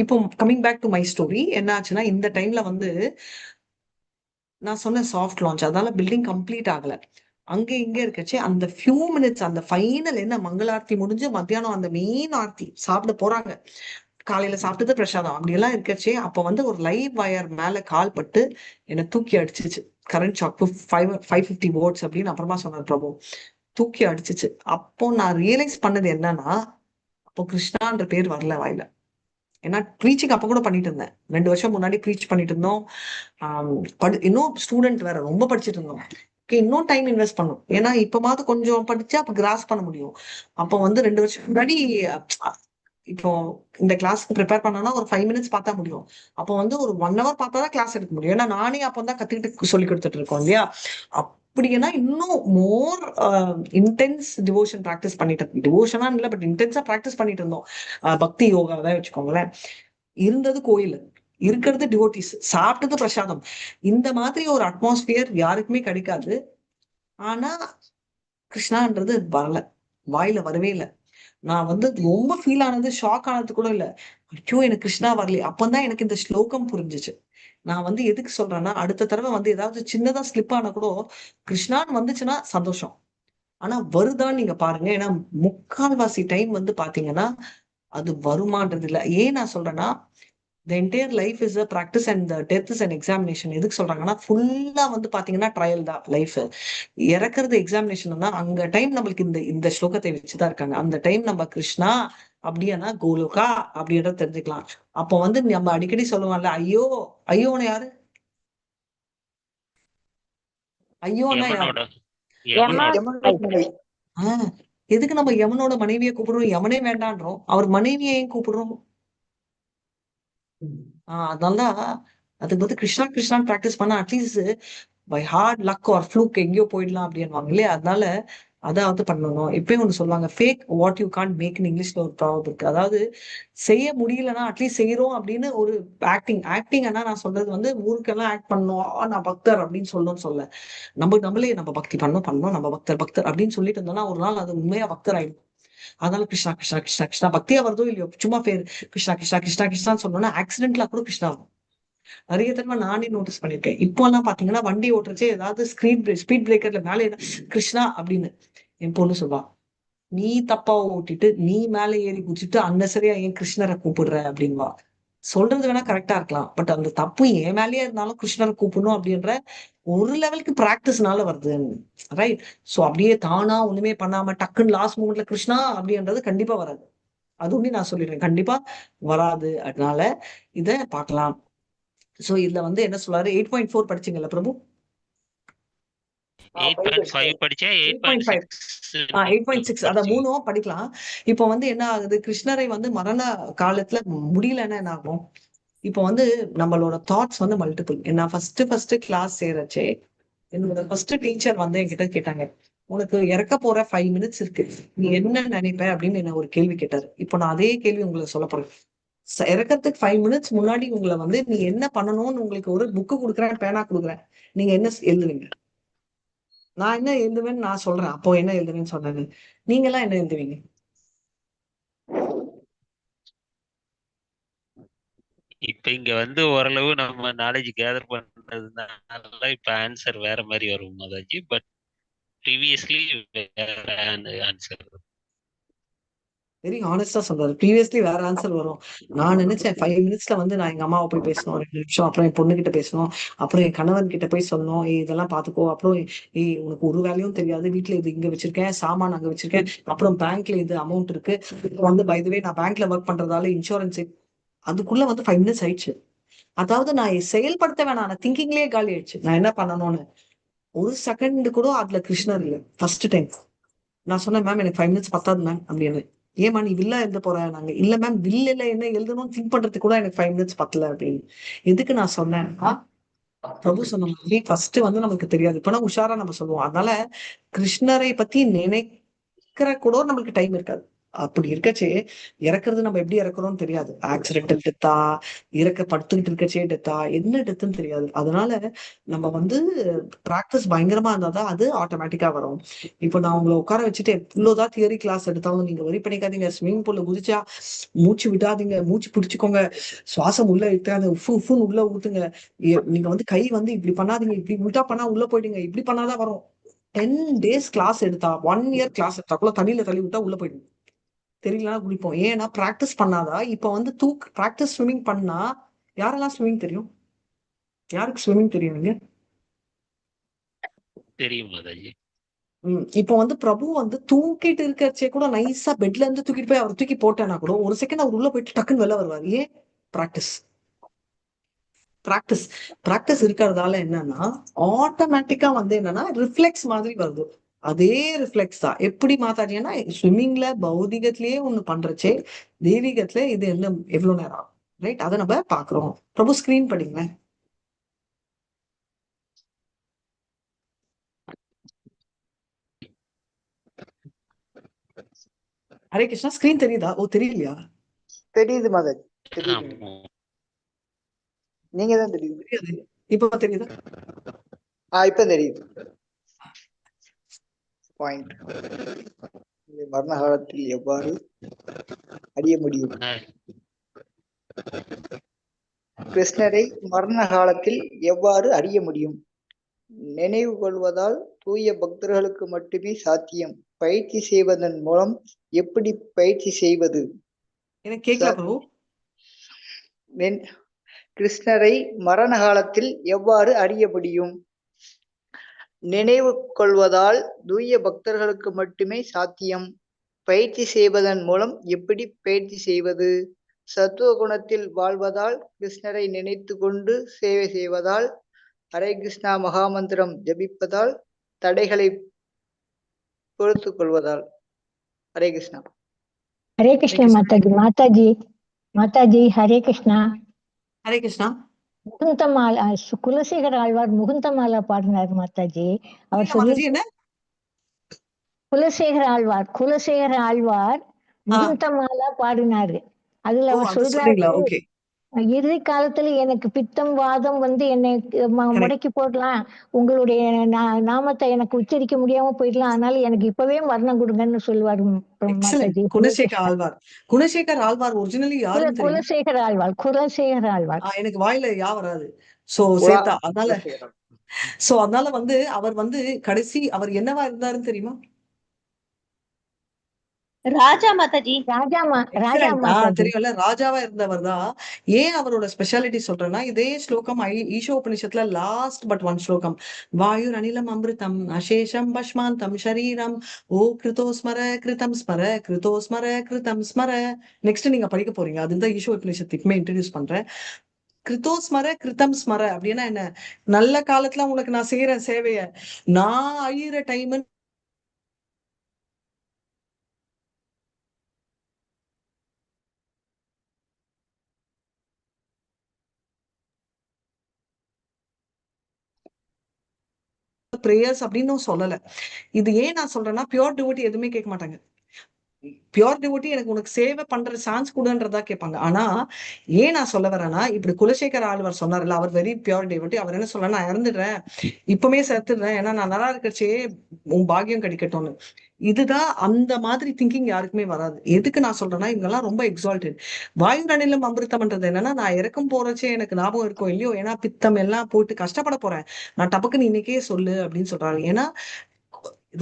இப்போ coming back to my story, என்ன ஆச்சுன்னா, இந்த டைம்ல வந்து நான் சொன்ன சாஃப்ட் லான்ச், அதனால பில்டிங் கம்ப்ளீட் ஆகல. அங்க இங்க இருக்கச்சு அந்த ஃபியூ மினிட்ஸ், அந்த ஃபைனல் என்ன மங்களார்த்தி முடிஞ்சு மத்தியானம் அந்த மெயின் ஆர்த்தி சாப்பிட போறாங்க. காலையில சாப்பிட்டது பிரசாதம் அப்படி எல்லாம் இருக்கச்சே, அப்ப வந்து ஒரு லைவ் வயர் மேல கால் பட்டு என்னை தூக்கி அடிச்சிச்சு. கரண்ட் ஷாக் 550 வோல்ட்ஸ் அப்படின்னு அப்புறமா சொன்னார் பிரபு. தூக்கி அடிச்சிச்சு. அப்போ நான் ரியலைஸ் பண்ணது என்னன்னா, அப்போ கிருஷ்ணான்ற பேர் வரல வாயில. ஏன்னா ப்ரீச்சிங் அப்ப கூட பண்ணிட்டு இருந்தேன், 2 வருஷம் முன்னாடி ப்ரீச் பண்ணிட்டு இருந்தோம். இன்னும் ஸ்டூடெண்ட் வேற, ரொம்ப படிச்சுட்டு இருந்தோம். இன்னும் டைம் இன்வெஸ்ட் பண்ணும், ஏன்னா இப்பமாவது கொஞ்சம் படிச்சா அப்ப கிராஸ் பண்ண முடியும். அப்போ வந்து 2 வருஷம் முன்னாடி இப்போ இந்த கிளாஸ்க்கு ப்ரிப்பேர் பண்ணனா ஒரு 5 மினிட்ஸ் பார்த்தா முடியும். அப்போ வந்து ஒரு 1 ஹவர் பார்த்தா தான் கிளாஸ் எடுக்க முடியும். ஏன்னா நானே அப்போ தான் கத்துக்கிட்டு சொல்லி கொடுத்துட்டு இருக்கோம் இல்லையா. அப்படின்னா இன்னும் மோர் இன்டென்ஸ் டிவோஷன் ப்ராக்டிஸ் பண்ணிட்டு, டிவோஷனா இல்லை பட் இன்டென்ஸா ப்ராக்டிஸ் பண்ணிட்டு இருந்தோம். பக்தி யோகாவை வச்சுக்கோங்களேன். இருந்தது கோயில், இருக்கிறது டிவோட்டிஸ், சாப்பிட்டது பிரசாதம். இந்த மாதிரி ஒரு அட்மாஸ்பியர் யாருக்குமே கிடைக்காது. ஆனா கிருஷ்ணான்றது வரல, வாயில வரவே இல்லை. நான் வந்து ரொம்ப ஃபீல் ஆனது, ஷாக் ஆனது கூட இல்ல. ஐயோ எனக்கு கிருஷ்ணா வரலையே. அப்பதான் எனக்கு இந்த ஸ்லோகம் புரிஞ்சுச்சு. நான் வந்து எதுக்கு சொல்றேன்னா, அடுத்த தடவை வந்து ஏதாவது சின்னதா ஸ்லிப் ஆனா கூட கிருஷ்ணான்னு வந்துச்சுன்னா சந்தோஷம். ஆனா வருதான்னு நீங்க பாருங்க. ஏன்னா முக்கால்வாசி டைம் வந்து பாத்தீங்கன்னா அது வருமானது இல்ல. ஏன் நான் சொல்றேன்னா, the entire life is a practice and the death is an examination. எதுக்கு சொல்றாங்கன்னா, ஃபுல்லா வந்து பாத்தீங்கன்னா ட்ரையல் தான் லைஃப். இறக்குறது எக்ஸாமினேஷன் தான். அங்க டைம் நம்மளுக்கு இந்த இந்த ஸ்லோகத்தை வச்சுதான் இருக்காங்க. அந்த டைம் நம்ம கிருஷ்ணா அப்படின்னா கோலுகா அப்படின்றத தெரிஞ்சுக்கலாம். அப்போ வந்து நம்ம அடிக்கடி சொல்லுவோம்ல, ஐயோ ஐயோன்னு யாரு? ஐயோன்னா யாரு? யமனோட யம யமனோட மனைவி. ஆஹ் எதுக்கு நம்ம யமனோட மனைவியை கூப்பிடுறோம்? யமனே வேண்டான்றோம், அவர் மனைவியை ஏன் கூப்பிடுறோம்? அதனாலதான் அதுக்கு வந்து கிருஷ்ணா கிருஷ்ணான்னு ப்ராக்டிஸ் பண்ணா at least by hard luck or fluke எங்கேயோ போயிடலாம் அப்படின்வாங்க இல்லையா. அதனால அதாவது பண்ணணும். இப்பயும் ஒண்ணு சொல்லுவாங்க, ஃபேக் வாட் யூ கான்ட் மேக்னு இங்கிலீஷ்ல ஒரு ப்ராவர்ப் இருக்கு. அதாவது செய்ய முடியலன்னா அட்லீஸ்ட் செய்யறோம் அப்படின்னு ஒரு ஆக்டிங் ஆனா நான் சொல்றது வந்து ஊருக்கெல்லாம் ஆக்ட் பண்ணணும், நான் பக்தர் அப்படின்னு சொல்லணும்னு சொல்ல. நம்மளே நம்ம பக்தி பண்ணணும், நம்ம பக்தர் அப்படின்னு சொல்லிட்டு இருந்தோம்னா ஒரு நாள் அது உண்மையா பக்தர் ஆயிடும். அதனால கிருஷ்ணா கிருஷ்ணா கிருஷ்ணா கிருஷ்ணா பக்தியா வருதோ இல்லையோ, சும்மா பேர் கிருஷ்ணா கிருஷ்ணா கிருஷ்ணா கிருஷ்ணான்னு சொன்னோம்னா ஆக்சிடென்ட்ல கூட கிருஷ்ணா வரும். நிறைய தடவை நானே நோட்டீஸ் பண்ணிருக்கேன். இப்போ எல்லாம் பாத்தீங்கன்னா வண்டி ஓட்டுறச்சே ஏதாவது ஸ்பீட் பிரேக்கர்ல மேலே கிருஷ்ணா அப்படின்னு என் பொண்ணு சொல்வா. நீ தப்பா ஓட்டிட்டு நீ மேல ஏறி குதிச்சுட்டு அன்னசரியா ஏன் கிருஷ்ணரை கூப்பிடுற அப்படின்வா. சொல்றது வேணா கரெக்டா இருக்கலாம், பட் அந்த தப்பு என் மேலேயே இருந்தாலும் கிருஷ்ணரை கூப்பிடணும் அப்படின்ற ஒரு லெவலுக்கு பிராக்டிஸ்னால வருது, ரைட்? சோ அப்படியே தானா ஒண்ணுமே பண்ணாம டக்குன்னு லாஸ்ட் மூமெண்ட்ல கிருஷ்ணா அப்படின்றது கண்டிப்பா வராது. அது ஒண்ணு நான் சொல்லிடுறேன், கண்டிப்பா வராது. அதனால இத பார்க்கலாம். சோ இதுல வந்து என்ன சொல்றாரு, 8.4 படிச்சீங்கல்ல பிரபு? 8.5 படிச்சேன், 8.5 8.6 அத 8.6 3 படிக்கலாம். இப்போ வந்து என்ன ஆகுது, கிருஷ்ணரை வந்து மரண காலத்துல முடியலன்னா என்ன ஆகும்? இப்போ வந்து நம்மளோட தாட்ஸ் வந்து மல்டிபிள். நான் ஃபர்ஸ்ட் கிளாஸ் சேரச்சே என்னோட ஃபர்ஸ்ட் டீச்சர் வந்து என்கிட்ட கேட்டாங்க, உனக்கு இறக்க போற 5 மினிட்ஸ் இருக்கு, நீ என்ன நினைப்ப அப்படின்னு என்ன ஒரு கேள்வி கேட்டாரு. இப்போ நான் அதே கேள்வி உங்களுக்கு சொல்ல போறேன். இறக்கறதுக்கு 5 மினிட்ஸ் முன்னாடி உங்களை வந்து நீ என்ன பண்ணணும்னு உங்களுக்கு ஒரு புக்கு கொடுக்குறேன், பேனா கொடுக்குறேன், நீங்க என்ன எழுதுவீங்க? நான் என்ன எழுதுவேன்னு நான் சொல்றேன். அப்போ என்ன எழுதுவேன்னு சொன்னாங்க. நீங்க எல்லாம் என்ன எழுதுவீங்க? இப்ப இங்க வந்து ஓரளவு நம்ம நாலேஜ் கேதர் பண்றதுனால இப்ப ஆன்சர் வேற மாதிரி வரும் மாதாஜி. பட் ப்ரீவியஸ்லி வேற ஆன்சர். வெரி ஹானஸ்டா சொல்றாரு. ப்ரீவியஸ்லி வேற ஆன்சர் வரும். நான் நினைச்சேன் 5 மினிட்ஸ்ல வந்து நான் எங்க அம்மாவை போய் பேசணும் 2 நிமிஷம், அப்புறம் என் பொண்ணு கிட்ட பேசணும், அப்புறம் என் கணவன் கிட்ட போய் சொல்லணும், இதெல்லாம் பாத்துக்கோ, அப்புறம் உனக்கு ஒரு வேலையும் தெரியாது, வீட்டுல இது இங்க வச்சிருக்கேன், சாமான் அங்க வச்சிருக்கேன், அப்புறம் பேங்க்ல இது அமௌண்ட் இருக்கு, வந்து பை த வே நான் பேங்க்ல ஒர்க் பண்றதால இன்சூரன்ஸ். அதுக்குள்ள வந்து 5 மினிட்ஸ் ஆயிடுச்சு. அதாவது நான் செயல்படுத்த வேணாம், நான் திங்கிங்லயே காலி ஆயிடுச்சு நான் என்ன பண்ணணும்னு. ஒரு செகண்ட் கூட அதுல கிருஷ்ணர் இல்ல. ஃபர்ஸ்ட் டைம் நான் சொன்னேன், மேம் எனக்கு 5 மினிட்ஸ் பத்தாது மேம் அப்படின்னு. ஏமா நீ வில்லா எழுத போற? நாங்க இல்ல மேம், வில்ல என்ன எழுதணும்னு திங்க் பண்றதுக்கு கூட எனக்கு 5 மினிட்ஸ் பத்தல அப்படின்னு. எதுக்கு நான் சொன்னேன், பிரபு சொன்ன மாதிரி ஃபர்ஸ்ட் வந்து நமக்கு தெரியாது, இப்பனா உஷாரா நம்ம சொல்லுவோம். அதனால கிருஷ்ணரை பத்தி நினைக்கிற கூட நம்மளுக்கு டைம் இருக்காது. அப்படி இருக்கச்சே இறக்குறது நம்ம எப்படி இறக்குறோம்னு தெரியாது. ஆக்சிடென்டல் டெத்தா, இறக்க படுத்துக்கிட்டு இருக்கச்சே டெத்தா, என்ன டெத்துன்னு தெரியாது. அதனால நம்ம வந்து பிராக்டிஸ் பயங்கரமா இருந்தாதான் அது ஆட்டோமேட்டிக்கா வரும். இப்போ நான் உங்களை உட்கார வச்சுட்டு எவ்வளவுதான் தியரி கிளாஸ் எடுத்தாலும் நீங்க வரி பண்ணிக்காதீங்க, ஸ்விமிங் பூல்ல குதிச்சா மூச்சு விடாதீங்க, மூச்சு பிடிச்சுக்கோங்க, சுவாசம் உள்ள இழுக்காத, உஃபு உஃபுன்னு உள்ள ஊத்துங்க, நீங்க வந்து கை வந்து இப்படி பண்ணாதீங்க, இப்படி உல்டா பண்ணா உள்ள போயிடுங்க, இப்படி பண்ணாதான் வரும். 10 days கிளாஸ் எடுத்தா, 1 year கிளாஸ் எடுத்தா கூட தண்ணியில தள்ளி விட்டா உள்ள போயிடும். தெரியலனா குளிப்போம். ஏன்னா பிராக்டிஸ் பண்ணாதான். இப்ப வந்து பிராக்டிஸ் ஸ்விமிங் பண்ணா யாரெல்லாம் ஸ்விமிங் தெரியும்? யாருக்கு ஸ்விமிங் தெரியுங்க? தெரியும் மாதாஜி. இப்போ வந்து பிரபு வந்து தூக்கிட்டு இருக்கச்சே கூட நைஸா பெட்ல இருந்து தூக்கிட்டு போய் அவர் தூக்கி போட்டேன்னா கூட ஒரு செகண்ட் அவர் உள்ள போயிட்டு டக்குன்னு வெளில வருவார். ஏன்? பிராக்டிஸ் பிராக்டிஸ் பிராக்டிஸ் இருக்கிறதால என்னன்னா ஆட்டோமேட்டிக்கா வந்து என்னன்னா ரிஃப்ளெக்ஸ் மாதிரி வருது. அதே ரிஃப்ளெக்ஸ் தான். எப்படி மாத்தாடினா ஸ்விம்மிங்ல பௌதிகத்திலேயே ஒண்ணு பண்றச்சே தெய்வீகத்துல இது என்ன எவ்வளவு நேரம் ஆகும், ரைட்? அதை நம்ம பாக்குறோம். பிரபு ஸ்கிரீன் படிங்க. ஹரே கிருஷ்ணா, ஸ்கிரீன் தெரியுதா? ஓ தெரியலையா? தெரியுது மாதாஜி, தெரியுது. நீங்க தான் தெரியுது. தெரியாது. இப்ப தெரியுதா? இப்ப தெரியுது. பாயிண்ட். மரண காலத்தில் எவ்வாறு அறிய முடியும்? கிருஷ்ணரை மரண காலத்தில் எவ்வாறு அறிய முடியும்? நினைவு கொள்வதால் தூய பக்தர்களுக்கு மட்டுமே சாத்தியம். பயிற்சி செய்வதன் மூலம் எப்படி பயிற்சி செய்வது? எனக்கு கேட்கல பிரபு. கிருஷ்ணரை மரண காலத்தில் எவ்வாறு அறிய முடியும்? நினைவு கொள்வதால் தூய பக்தர்களுக்கு மட்டுமே சாத்தியம். பயிற்சி செய்வதன் மூலம் எப்படி பயிற்சி செய்வது? சத்துவ குணத்தில் வாழ்வதால், கிருஷ்ணரை நினைத்து கொண்டு சேவை செய்வதால், ஹரே கிருஷ்ணா மகாமந்திரம் ஜபிப்பதால், தடைகளை பொறுத்து கொள்வதால். ஹரே கிருஷ்ணா. ஹரே கிருஷ்ணா மாதாஜி. மாதாஜி மாதாஜி ஹரே கிருஷ்ணா. ஹரே கிருஷ்ணா. முகுந்தமாலா, குலசேகர ஆழ்வார் முகுந்தமாலா பாடினார் மாதாஜி. அவர் சொல்லி என்ன? குலசேகர ஆழ்வார் முகுந்தமாலா பாடினாரு. அதுல அவர் சொல்றாரு, இறுதி காலத்துல எனக்கு பித்தம் வாதம் வந்து என்னை முடக்கி போடலாம், உங்களுடைய நாமத்தை எனக்கு உச்சரிக்க முடியாம போயிடலாம், அதனால எனக்கு இப்பவே மரணம் கொடுங்கன்னு சொல்லுவாரு மாதாஜி. குலசேகர் ஆழ்வார் ஒரிஜினலி யாரு? குலசேகர ஆழ்வார். எனக்கு வாயில யா வராது. சோ சேத்தா. அதனால வந்து அவர் வந்து கடைசி அவர் என்னவா இருந்தாருன்னு தெரியுமா? ராஜா மாதாஜி. தெரியும்ல, ராஜாவா இருந்தவர் தான். ஏன் அவரோட ஸ்பெஷாலிட்டி சொல்றேன்னா, இதே ஸ்லோகம் ஈஷோ உபனிஷத்துல லாஸ்ட் பட் ஒன் ஸ்லோகம், வாயுர் அனிலம் அமிர்தம் அசேஷம் பஷ்மாந்தம் ஷரீரம் ஓ கிருதோ ஸ்மர கிருதம் ஸ்மர கிருதோ ஸ்மர கிருதம் ஸ்மர. நெக்ஸ்ட் நீங்க படிக்க போறீங்க. அதுதான் ஈஷோ உபனிஷத்துக்குமே இன்ட்ரடியூஸ் பண்றேன். கிருத்தோ ஸ்மர கிருத்தம் ஸ்மர அப்படின்னா என்ன? நல்ல காலத்துல உனக்கு நான் செய்யறேன் சேவைய, நான் அழியிற டைம் பிரேயர்ஸ் அப்படின்னு சொல்லல. இது ஏன் நான் சொல்றேன்னா, பியூர் டிவோட்டி எதுவுமே கேட்க மாட்டாங்க. பியூர் டிவோட்டி எனக்கு உனக்கு சேவை பண்ற சான்ஸ் கொடுன்றதா கேட்பாங்க. ஆனா ஏன் நான் சொல்ல வரேன்னா, இப்படி குலசேகர ஆழ்வார் சொன்னார்ல, அவர் வெரி பியூர் டிவோட்டி. அவர் என்ன சொல்ல, நான் இறந்துடுறேன், இப்பவுமே செத்துடுறேன், ஏன்னா நான் நல்லா இருக்கச்சே உன் பாக்கியம் கிடைக்கட்டும்னு. இதுதான் அந்த மாதிரி திங்கிங் யாருக்குமே வராது. எதுக்கு நான் சொல்றேன்னா, இவங்கெல்லாம் ரொம்ப எக்ஸால்டட். வாயு அனிலும் அமிர்தம்ன்றது என்னன்னா, நான் இறக்கும் போறச்சே எனக்கு ஞாபகம் இருக்கும் இல்லையோ, ஏன்னா பித்தம் எல்லாம் போட்டு கஷ்டப்பட போறேன், நான் டபக்குன்னு இன்னைக்கே சொல்லு அப்படின்னு சொல்றாரு. ஏன்னா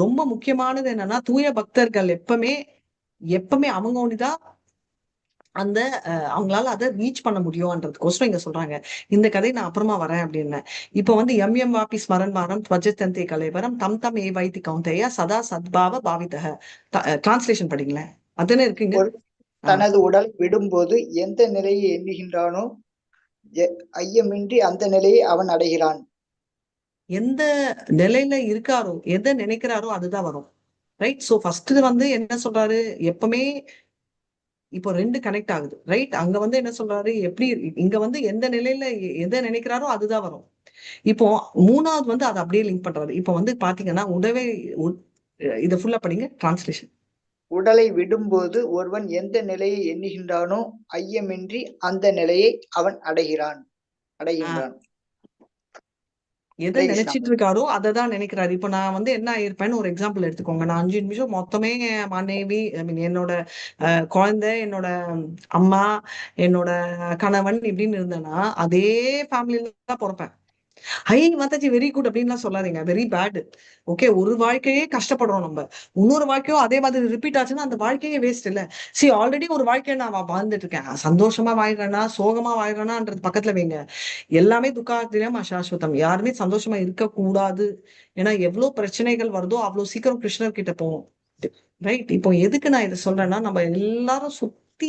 ரொம்ப முக்கியமானது என்னன்னா, தூய பக்தர்கள் எப்பவுமே அவங்க ஒண்ணுதான் அந்த அவங்களால அதை ரீச் பண்ண முடியும்ன்றதுக்கோசரம் இங்க சொல்றாங்க. இந்த கதை நான் அப்புறமா வரேன் அப்படின்னு. இப்ப வந்து எம் வாபி ஸ்மரன் மானம் துவஜத்தந்தே கலைவரம் தம் தம் ஏ வைத்தி கௌந்தையா சதா சத்பாவ பாவிதக. டிரான்ஸ்லேஷன் படிங்களேன், அதுன்னு இருக்குங்க. தனது உடல் விடும்போது எந்த நிலையை எண்ணுகின்றானோ ஐயமின்றி அந்த நிலையை அவன் அடைகிறான். எந்த நிலையில இருக்காரோ, எதை நினைக்கிறாரோ அதுதான் வரும். ரைட். சோ ஃபர்ஸ்ட் வந்து என்ன சொல்றாரு, எப்பவுமே இப்போ ரெண்டு கனெக்ட் ஆகுது. ரைட். அங்க வந்து என்ன சொல்றாரு, எப்படி இங்க வந்து எந்த நிலையில எதை நினைக்கிறாரோ அதுதான் வரும். இப்போ மூணாவது வந்து அதை அப்படியே லிங்க் பண்றாரு. இப்போ வந்து பாத்தீங்கன்னா இதை ஃபுல்லா படிங்க டிரான்ஸ்லேஷன். உடலை விடும்போது ஒருவன் எந்த நிலையை எண்ணுகின்றானோ ஐயமின்றி அந்த நிலையை அவன் அடைகின்றான். எதை நினைச்சிட்டு இருக்காரோ அதை தான் நினைக்கிறாரு. இப்ப நான் வந்து என்ன ஆயிருப்பேன்னு ஒரு எக்ஸாம்பிள் எடுத்துக்கோங்க. நான் 5 நிமிஷம் மொத்தமே மனைவி, ஐ மீன் என்னோட குழந்தை, என்னோட அம்மா, என்னோட கணவன் இப்படின்னு இருந்தேன்னா அதே ஃபேமிலியில தான் பிறப்பேன். ஹை மாதாஜி வெரி குட் அப்படின்லாம் சொல்லாதீங்க, வெரி பேட். ஓகே, ஒரு வாழ்க்கையே கஷ்டப்படுறோம் நம்ம, இன்னொரு வாழ்க்கையோ அதே மாதிரி ரிப்பீட் ஆச்சுன்னா அந்த வாழ்க்கையே வேஸ்ட் இல்ல. சரி, ஆல்ரெடி ஒரு வாழ்க்கையை நான் வாழ்ந்துட்டு இருக்கேன், சந்தோஷமா வாழ்றேன்னா சோகமா வாழ்றேனான்றது பக்கத்துல வைங்க. எல்லாமே துக்காத்திரம் அசாஸ்வதம், யாருமே சந்தோஷமா இருக்க கூடாது. ஏன்னா எவ்வளவு பிரச்சனைகள் வருதோ அவ்வளவு சீக்கிரம் கிருஷ்ணர் கிட்ட போவோம். ரைட். இப்போ எதுக்கு நான் இதை சொல்றேன்னா, நம்ம எல்லாரும் சுத்தி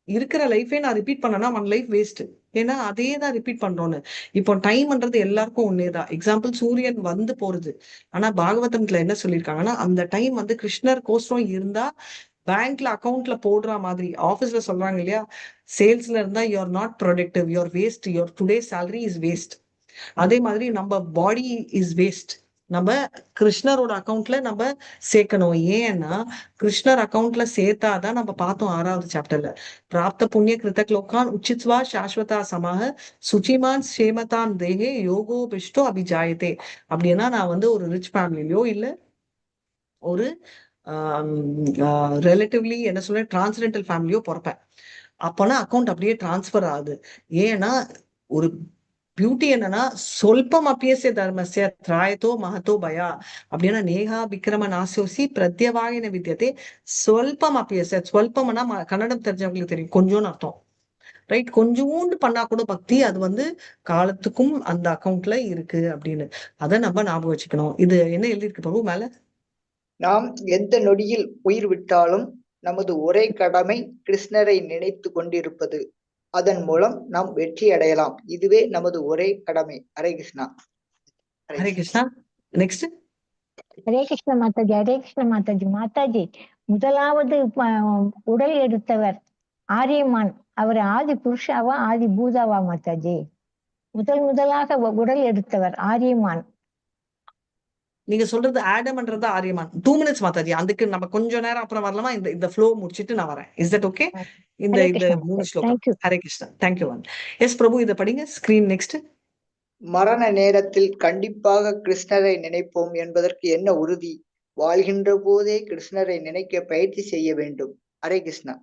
இருக்கிற லைஃபே நான் ரிப்பீட் பண்ணேன்னா ஒன் லைஃப் வேஸ்ட். ஏன்னா அதே தான் ரிப்பீட் பண்றோம்னு. இப்போ டைம்ன்றது எல்லாருக்கும் ஒன்னேதான். எக்ஸாம்பிள் சூரியன் வந்து போறது. ஆனா பாகவதத்துல என்ன சொல்லியிருக்காங்கன்னா, அந்த டைம் வந்து கிருஷ்ணர் கோசரம் இருந்தா பேங்க்ல அக்கௌண்ட்ல போடுற மாதிரி, ஆபீஸ்ல சொல்றாங்க இல்லையா, சேல்ஸ்ல இருந்தா you are not productive, you are waste, your today salary is waste. அதே மாதிரி நம்ம பாடி இஸ் வேஸ்ட், நம்ம கிருஷ்ணரோட அக்கௌண்ட்ல நம்ம சேர்க்கணும். ஏன்னா கிருஷ்ணர் அக்கௌண்ட்ல சேர்த்தாதான், நம்ம பார்த்தோம் 6வது சாப்டர்ல, பிராப்த புண்ணிய கிருத்தக்லோகான் உச்சித்வா சாஸ்வதா சமாக சுச்சிமான் சேமதான் தேகே யோகோ பிஷ்டோ அபிஜாயத்தே. அப்படின்னா நான் வந்து ஒரு ரிச் ஃபேமிலியோ இல்ல ஒரு ரிலேட்டிவ்லி என்ன சொல்ல டிரான்ஸ்டென்டல் ஃபேமிலியோ பிறப்பேன். அப்போனா அக்கௌண்ட் அப்படியே டிரான்ஸ்பர் ஆகுது. ஏன்னா ஒரு பியூட்டி என்னன்னா, சொல்பம் அப்பியசிய தர்மசிய திராயத்தோ மகத்தோ பயா அப்படின்னா நேகா விக்ரம நாசோசி பிரத்யவாயின வித்தியதே சொல்பம் அப்பியசிய. சொல்பம்னா கன்னடம் தெரிஞ்சவங்களுக்கு தெரியும், கொஞ்சம்னு அர்த்தம். ரைட். கொஞ்சோண்டு பண்ணா கூட பக்தி, அது வந்து காலத்துக்கும் அந்த அக்கௌண்ட்ல இருக்கு அப்படின்னு. அதை நம்ம ஞாபகம் வச்சுக்கணும். இது என்ன எழுதியிருக்கு பிரபு மேல? நாம் எந்த நொடியில் உயிர் விட்டாலும் நமது ஒரே கடமை கிருஷ்ணரை நினைத்து கொண்டிருப்பது. அதன் மூலம் நாம் வெற்றி அடையலாம். இதுவே நமது ஒரே கடமை. ஹரே கிருஷ்ணா. ஹரே கிருஷ்ணா. நெக்ஸ்ட். ஹரே கிருஷ்ண மாதாஜி. ஹரே கிருஷ்ண மாதாஜி. மாதாஜி, முதலாவது உடல் எடுத்தவர் ஆரியமான், அவர் ஆதி புருஷாவா ஆதி பூதாவா மாதாஜி? முதலாக உடல் எடுத்தவர் ஆரியமான். நீங்க சொல்றது ஆடம்ன்றது ஆரியமான். 2 minutes மாதாஜி, அதுக்கு நம்ம கொஞ்ச நேரம் அப்புறம் வரலாமா? இந்த ஃப்ளோ முடிச்சிட்டு நான் வரேன். Is that okay? இந்த 3 ஸ்லோகம். ஹரே கிருஷ்ணா. தேங்க்யூ. எஸ் பிரபு, இதை படிங்க ஸ்கிரீன். நெக்ஸ்ட். மரண நேரத்தில் கண்டிப்பாக கிருஷ்ணரை நினைப்போம் என்பதற்கு என்ன உறுதி? வாழ்கின்ற போதே கிருஷ்ணரை நினைக்க பயிற்சி செய்ய வேண்டும். Hare Krishna.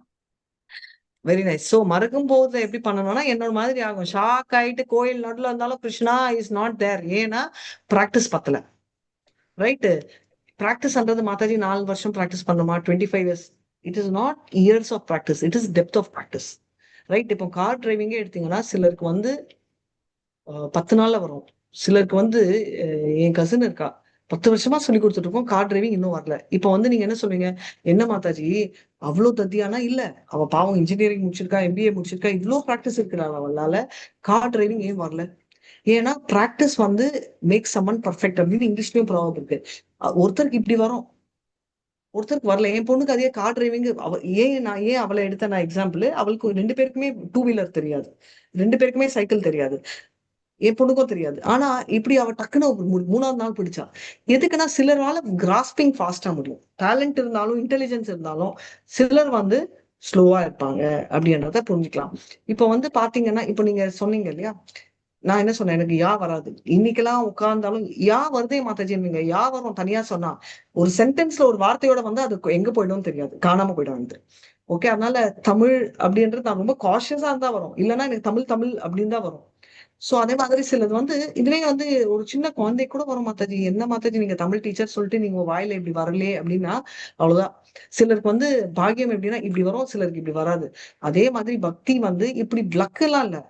Very nice. So மறக்கும் போது எப்படி பண்ணணும்னா, என்னோட மாதிரி ஆகும், ஷாக் ஆயிட்டு கோயில் நடுல இருந்தாலும் கிருஷ்ணா இஸ் நாட் தேர். ஏன்னா பிராக்டிஸ் பத்தல. ரைட்டு. பிராக்டிஸ்ன்றது மாதாஜி 4 வருஷம் பிராக்டிஸ் பண்ணுமா, 25 years? It is not years of practice, it is depth of practice. Right. இப்போ கார் டிரைவிங்கே எடுத்தீங்கன்னா சிலருக்கு வந்து 10 நாள்ல வரும். சிலருக்கு வந்து என் கசின் இருக்கா, 10 வருஷமா சொல்லி கொடுத்துட்டு இருக்கோம், கார் டிரைவிங் இன்னும் வரல. இப்போ வந்து நீங்க என்ன சொல்வீங்க, என்ன மாதாஜி அவ்வளவு தத்தியானா இல்ல. அவ பாவம் இன்ஜினியரிங் முடிச்சிருக்கா, MBA முடிச்சிருக்கா, இவ்வளவு ப்ராக்டிஸ் இருக்கிறாள் அவளால. கார் டிரைவிங் ஏன் வரல? ஏன்னா பிராக்டிஸ் வந்து மேக் சம்மன் பர்ஃபெக்ட் அப்படின்னு இங்கிலீஷ்லயும் ப்ராப்ளம் இருக்கு. ஒருத்தருக்கு இப்படி வரும், ஒருத்தருக்கு வரல. என் பொண்ணுக்கு அதே கார் டிரைவிங். ஏன் அவளை எடுத்த நான் எக்ஸாம்பிள், அவளுக்கு 2 பேருக்குமே 2 வீலர் தெரியாது, 2 பேருக்குமே சைக்கிள் தெரியாது, என் பொண்ணுக்கும் தெரியாது. ஆனா இப்படி அவ டக்குன்னு 3வது நாள் பிடிச்சா. எதுக்குன்னா சிலரால கிராஸ்பிங் ஃபாஸ்டா முடியும். டேலண்ட் இருந்தாலும் இன்டெலிஜென்ஸ் இருந்தாலும் சிலர் வந்து ஸ்லோவா இருப்பாங்க அப்படின்றத புரிஞ்சுக்கலாம். இப்ப வந்து பாத்தீங்கன்னா, இப்ப நீங்க சொன்னீங்க இல்லையா, நான் என்ன சொன்னேன், எனக்கு யா வராது. இன்னைக்கெல்லாம் உட்கார்ந்தாலும் யா வருதே மாதாஜி. நீங்க யா வரும் தனியா சொன்னா ஒரு சென்டென்ஸ்ல ஒரு வார்த்தையோட வந்து அது எங்க போயிடும் தெரியாது, காணாம போயிடும் வந்து. ஓகே, அதனால தமிழ் அப்படின்றது நான் ரொம்ப காஷியஸா இருந்தா வரும், இல்லைன்னா எனக்கு தமிழ் தமிழ் அப்படின்னு தான் வரும். சோ அதே மாதிரி சிலது வந்து இதுவே வந்து ஒரு சின்ன குழந்தை கூட வரும் மாதாஜி. என்ன மாதாஜி நீங்க தமிழ் டீச்சர் சொல்லிட்டு நீங்க வாயில இப்படி வரலையே அப்படின்னா அவ்வளவுதான். சிலருக்கு வந்து பாக்கியம் எப்படின்னா இப்படி வரும், சிலருக்கு இப்படி வராது. அதே மாதிரி பக்தி வந்து இப்படி லக்கு எல்லாம் இல்ல,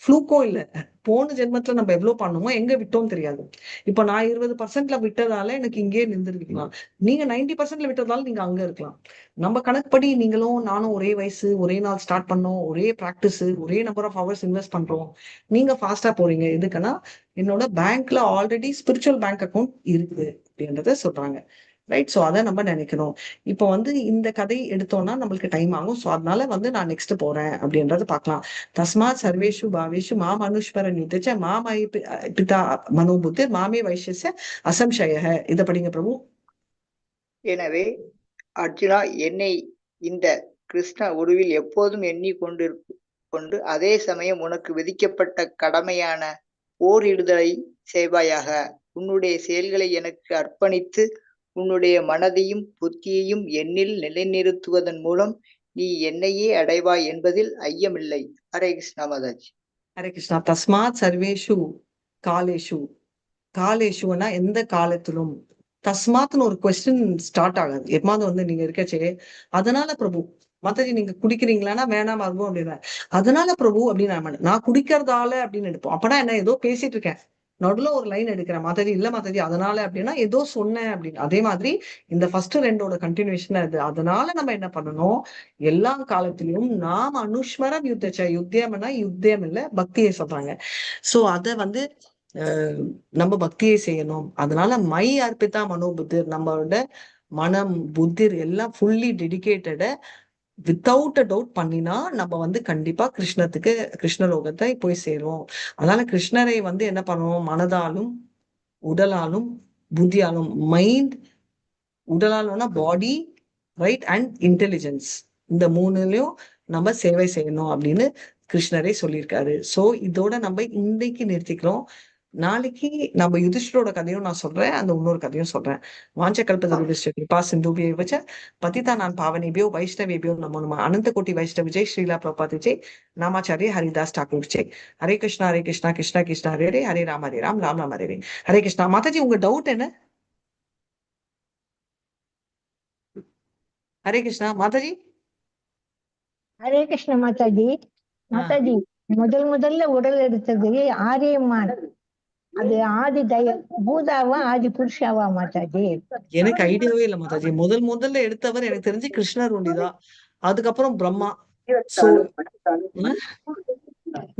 ஃப்ளூக்கும் இல்ல. போன ஜென்மத்துல நம்ம எவ்வளவு பண்ணுமோ எங்க விட்டோம் தெரியாது. இப்ப நான் 20%ல விட்டதால எனக்கு இங்கேயே நின்றுருக்கலாம், நீங்க 90%ல விட்டதால நீங்க அங்க இருக்கலாம். நம்ம கணக்குப்படி நீங்களும் நானும் ஒரே வயசு, ஒரே நாள் ஸ்டார்ட் பண்ணோம், ஒரே பிராக்டிஸ், ஒரே நம்பர் ஆஃப் ஹவர்ஸ் இன்வெஸ்ட் பண்றோம். நீங்க ஃபாஸ்டா போறீங்க. எதுக்குன்னா என்னோட பேங்க்ல ஆல்ரெடி ஸ்பிரிச்சுவல் பேங்க் அக்கௌண்ட் இருக்கு அப்படின்றத சொல்றாங்க. ரைட். ஸோ அதை நம்ம நினைக்கணும். இப்போ வந்து இந்த கதை எடுத்தோம்னா நம்மளுக்கு டைம் ஆகும். ஸோ அதனால வந்து நான் நெக்ஸ்ட் போறேன் அப்படின்றத பார்க்கலாம். தஸ்மாத் சர்வேஷு பாவேஷு மா மனுஷ்வர நிதிச்ச மாமயி பிதா மனோபுத்தி மாமே வைஷ்யச அசம்சய. இதை படிங்க பிரபு. எனவே அர்ஜுனா, என்னை இந்த கிருஷ்ண உருவில் எப்போதும் கொண்டு அதே சமயம் உனக்கு விதிக்கப்பட்ட கடமையான போரிடுதலை செய்வாயாக. உன்னுடைய செயல்களை எனக்கு அர்ப்பணித்து உன்னுடைய மனதையும் புத்தியையும் என்னில் நிலைநிறுத்துவதன் மூலம் நீ என்னையே அடைவாய் என்பதில் ஐயமில்லை. ஹரே கிருஷ்ணா மாதாஜி. ஹரே கிருஷ்ணா. தஸ்மாத் சர்வேஷு காலேஷு. காலேஷுனா எந்த காலத்திலும். தஸ்மாத்னு ஒரு கொஸ்டின் ஸ்டார்ட் ஆகாது எப்பமாவது வந்து நீங்க இருக்கச்சே. அதனால பிரபு மாதாஜி நீங்க குடிக்கிறீங்களான்னா வேணாம் இருக்கும் அப்படின்னா அதனால பிரபு அப்படின்னு நான் குடிக்கிறதால அப்படின்னு எடுப்போம். அப்பனா என்ன ஏதோ பேசிட்டு இருக்கேன், நடுவுல ஒரு லைன் எடுக்கிறேன், மாதாஜி இல்ல மாதாஜி அதனால அப்படின்னா ஏதோ சொன்னேன் அப்படின்னு. அதே மாதிரி இந்த ஃபர்ஸ்ட் ரெண்டோட கண்டினியூஷன் அது. அதனால நம்ம என்ன பண்ணணும், எல்லா காலத்திலையும் நாம் அனுஷ்மரம் யுத்தச்ச. யுத்தியம்னா யுத்தியம் இல்ல, பக்தியை சொல்றாங்க. சோ அத வந்து நம்ம பக்தியை செய்யணும். அதனால மை அர்ப்பித்தா மனோபுத்தி, நம்மளோட மனம் புத்தி எல்லாம் ஃபுல்லி டெடிகேட்டட வித்தவுட் அ டவுட் பண்ணினா நம்ம வந்து கண்டிப்பா கிருஷ்ணத்துக்கு கிருஷ்ணலோகத்தை போய் சேருவோம். அதனால கிருஷ்ணரை வந்து என்ன பண்ணுவோம், மனதாலும் உடலாலும் புத்தியாலும். மைண்ட் உடலாலும்னா பாடி, ரைட், அண்ட் இன்டெலிஜென்ஸ், இந்த மூணுலயும் நம்ம சேவை செய்யணும் அப்படின்னு கிருஷ்ணரே சொல்லியிருக்காரு. சோ இதோட நம்ம இன்னைக்கு நிறுத்திக்கிறோம். நாளைக்கு நம்ம யுதிஷ்டரோட கதையும் நான் சொல்றேன், அந்த இன்னொரு கதையும் சொல்றேன். வாஞ்ச கல்பத கிருபா சிந்துபியை வச்ச பதிதா நான் பாவனிபியோ வைஷ்ணவேபியோ நமோ நம. அனந்த கோட்டி வைஷ்ணவ விஜய் ஸ்ரீலா பிரபாத் விஜய் நாமாச்சாரிய ஹரிதாஸ் டாக்கூர் விஜய். ஹரே கிருஷ்ணா கிருஷ்ணா கிருஷ்ணா ஹரே ஹரே, ஹரே ராம் ராம் ராம் ஹரே ஹரே. ஹரே கிருஷ்ணா. மாதாஜி உங்க டவுட் என்ன? ஹரே கிருஷ்ணா மாதாஜி. ஹரே கிருஷ்ண மாதாஜி. மாதாஜி, முதல்ல உடல் எடுத்தது ஆரியம்மான். அது ஆதி பூதாவா ஆதி புருஷாவா மாதாஜி? எனக்கு ஐடியாவே இல்ல மாதாஜி. முதல்ல எடுத்தவர் எனக்கு தெரிஞ்சு கிருஷ்ணர் ஒண்டிதான், அதுக்கப்புறம் பிரம்மா. சோ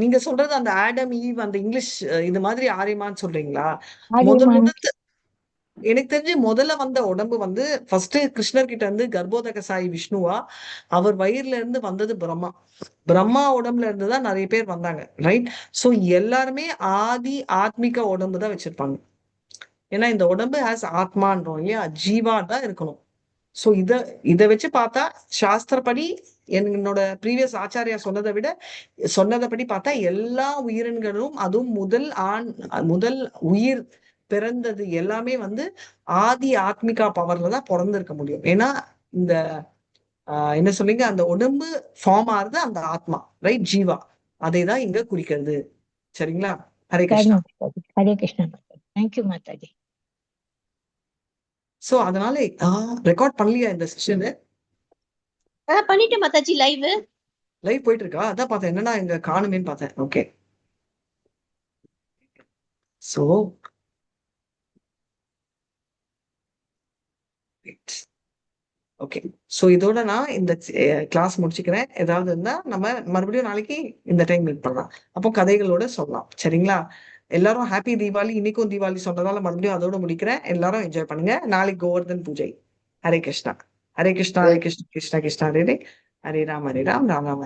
நீங்க சொல்றது அந்த ஆடம் ஈவ் அந்த இங்கிலீஷ் இது மாதிரி ஆரியமான்னு சொல்றீங்களா? முதல் எனக்கு தெரிஞ்சு முதல்ல வந்த உடம்பு வந்து ஃபர்ஸ்ட் கிருஷ்ணர் கிட்ட இருந்து கர்ப்போதக சாயி விஷ்ணுவா, அவர் வயிறுல இருந்து வந்தது பிரம்மா. பிரம்மா உடம்புல இருந்துதான் நிறைய பேர் வந்தாங்க, ரைட். சோ எல்லாருமே ஆதி ஆத்மிக உடம்பு தான் வச்சிருப்பாங்க. ஏன்னா இந்த உடம்பு ஹாஸ் ஆத்மான்றோம் இல்லையா, ஜீவா தான் இருக்கணும். சோ இத வச்சு பார்த்தா சாஸ்திரப்படி என்னோட ப்ரீவியஸ் ஆச்சாரியா சொன்னதை பார்த்தா எல்லா உயிரின்களும், அதுவும் முதல் உயிர் பிறந்தது எல்லாமே வந்து ஆதி ஆத்மிகா பவர்ல தான் பிறந்திருக்க முடியும். ஏன்னா இந்த என்ன சொல்றீங்க, அந்த உடம்பு ஃபார்ம் ஆகுது அந்த ஆத்மா, ரைட், ஜீவா. அதை தான் இங்க குறிக்கிறது. சரிங்களா? ஹரே கிருஷ்ணா. ஹரே கிருஷ்ணா. தேங்க்யூ மாதாஜி. சோ அதனால ரெக்கார்ட் பண்ணலையா இந்த செஷன்? பண்ணிட்டேன் மாதாஜி. லைவ் போயிட்டு இருக்கா? அதான் பார்த்தேன், என்னன்னா இங்க காணுமேன்னு பார்த்தேன். ஓகே. So okay. சோ இதோட நான் இந்த கிளாஸ் முடிச்சுக்கிறேன். ஏதாவது இருந்தா நம்ம மறுபடியும் நாளைக்கு இந்த டைம் மீட் பண்ணலாம். அப்போ கதைகளோட சொல்லலாம். சரிங்களா? எல்லாரும் ஹாப்பி தீபாவளி. இன்னைக்கும் தீபாவளி சொன்னதால மறுபடியும் அதோட முடிக்கிறேன். எல்லாரும் என்ஜாய் பண்ணுங்க. நாளைக்கு கோவர்தன் பூஜை. ஹரே கிருஷ்ணா. ஹரே கிருஷ்ணா, ஹரே கிருஷ்ணா, கிருஷ்ணா கிருஷ்ணா ஹரே ஹரே. ஹரே ராம், ராம் ராம்.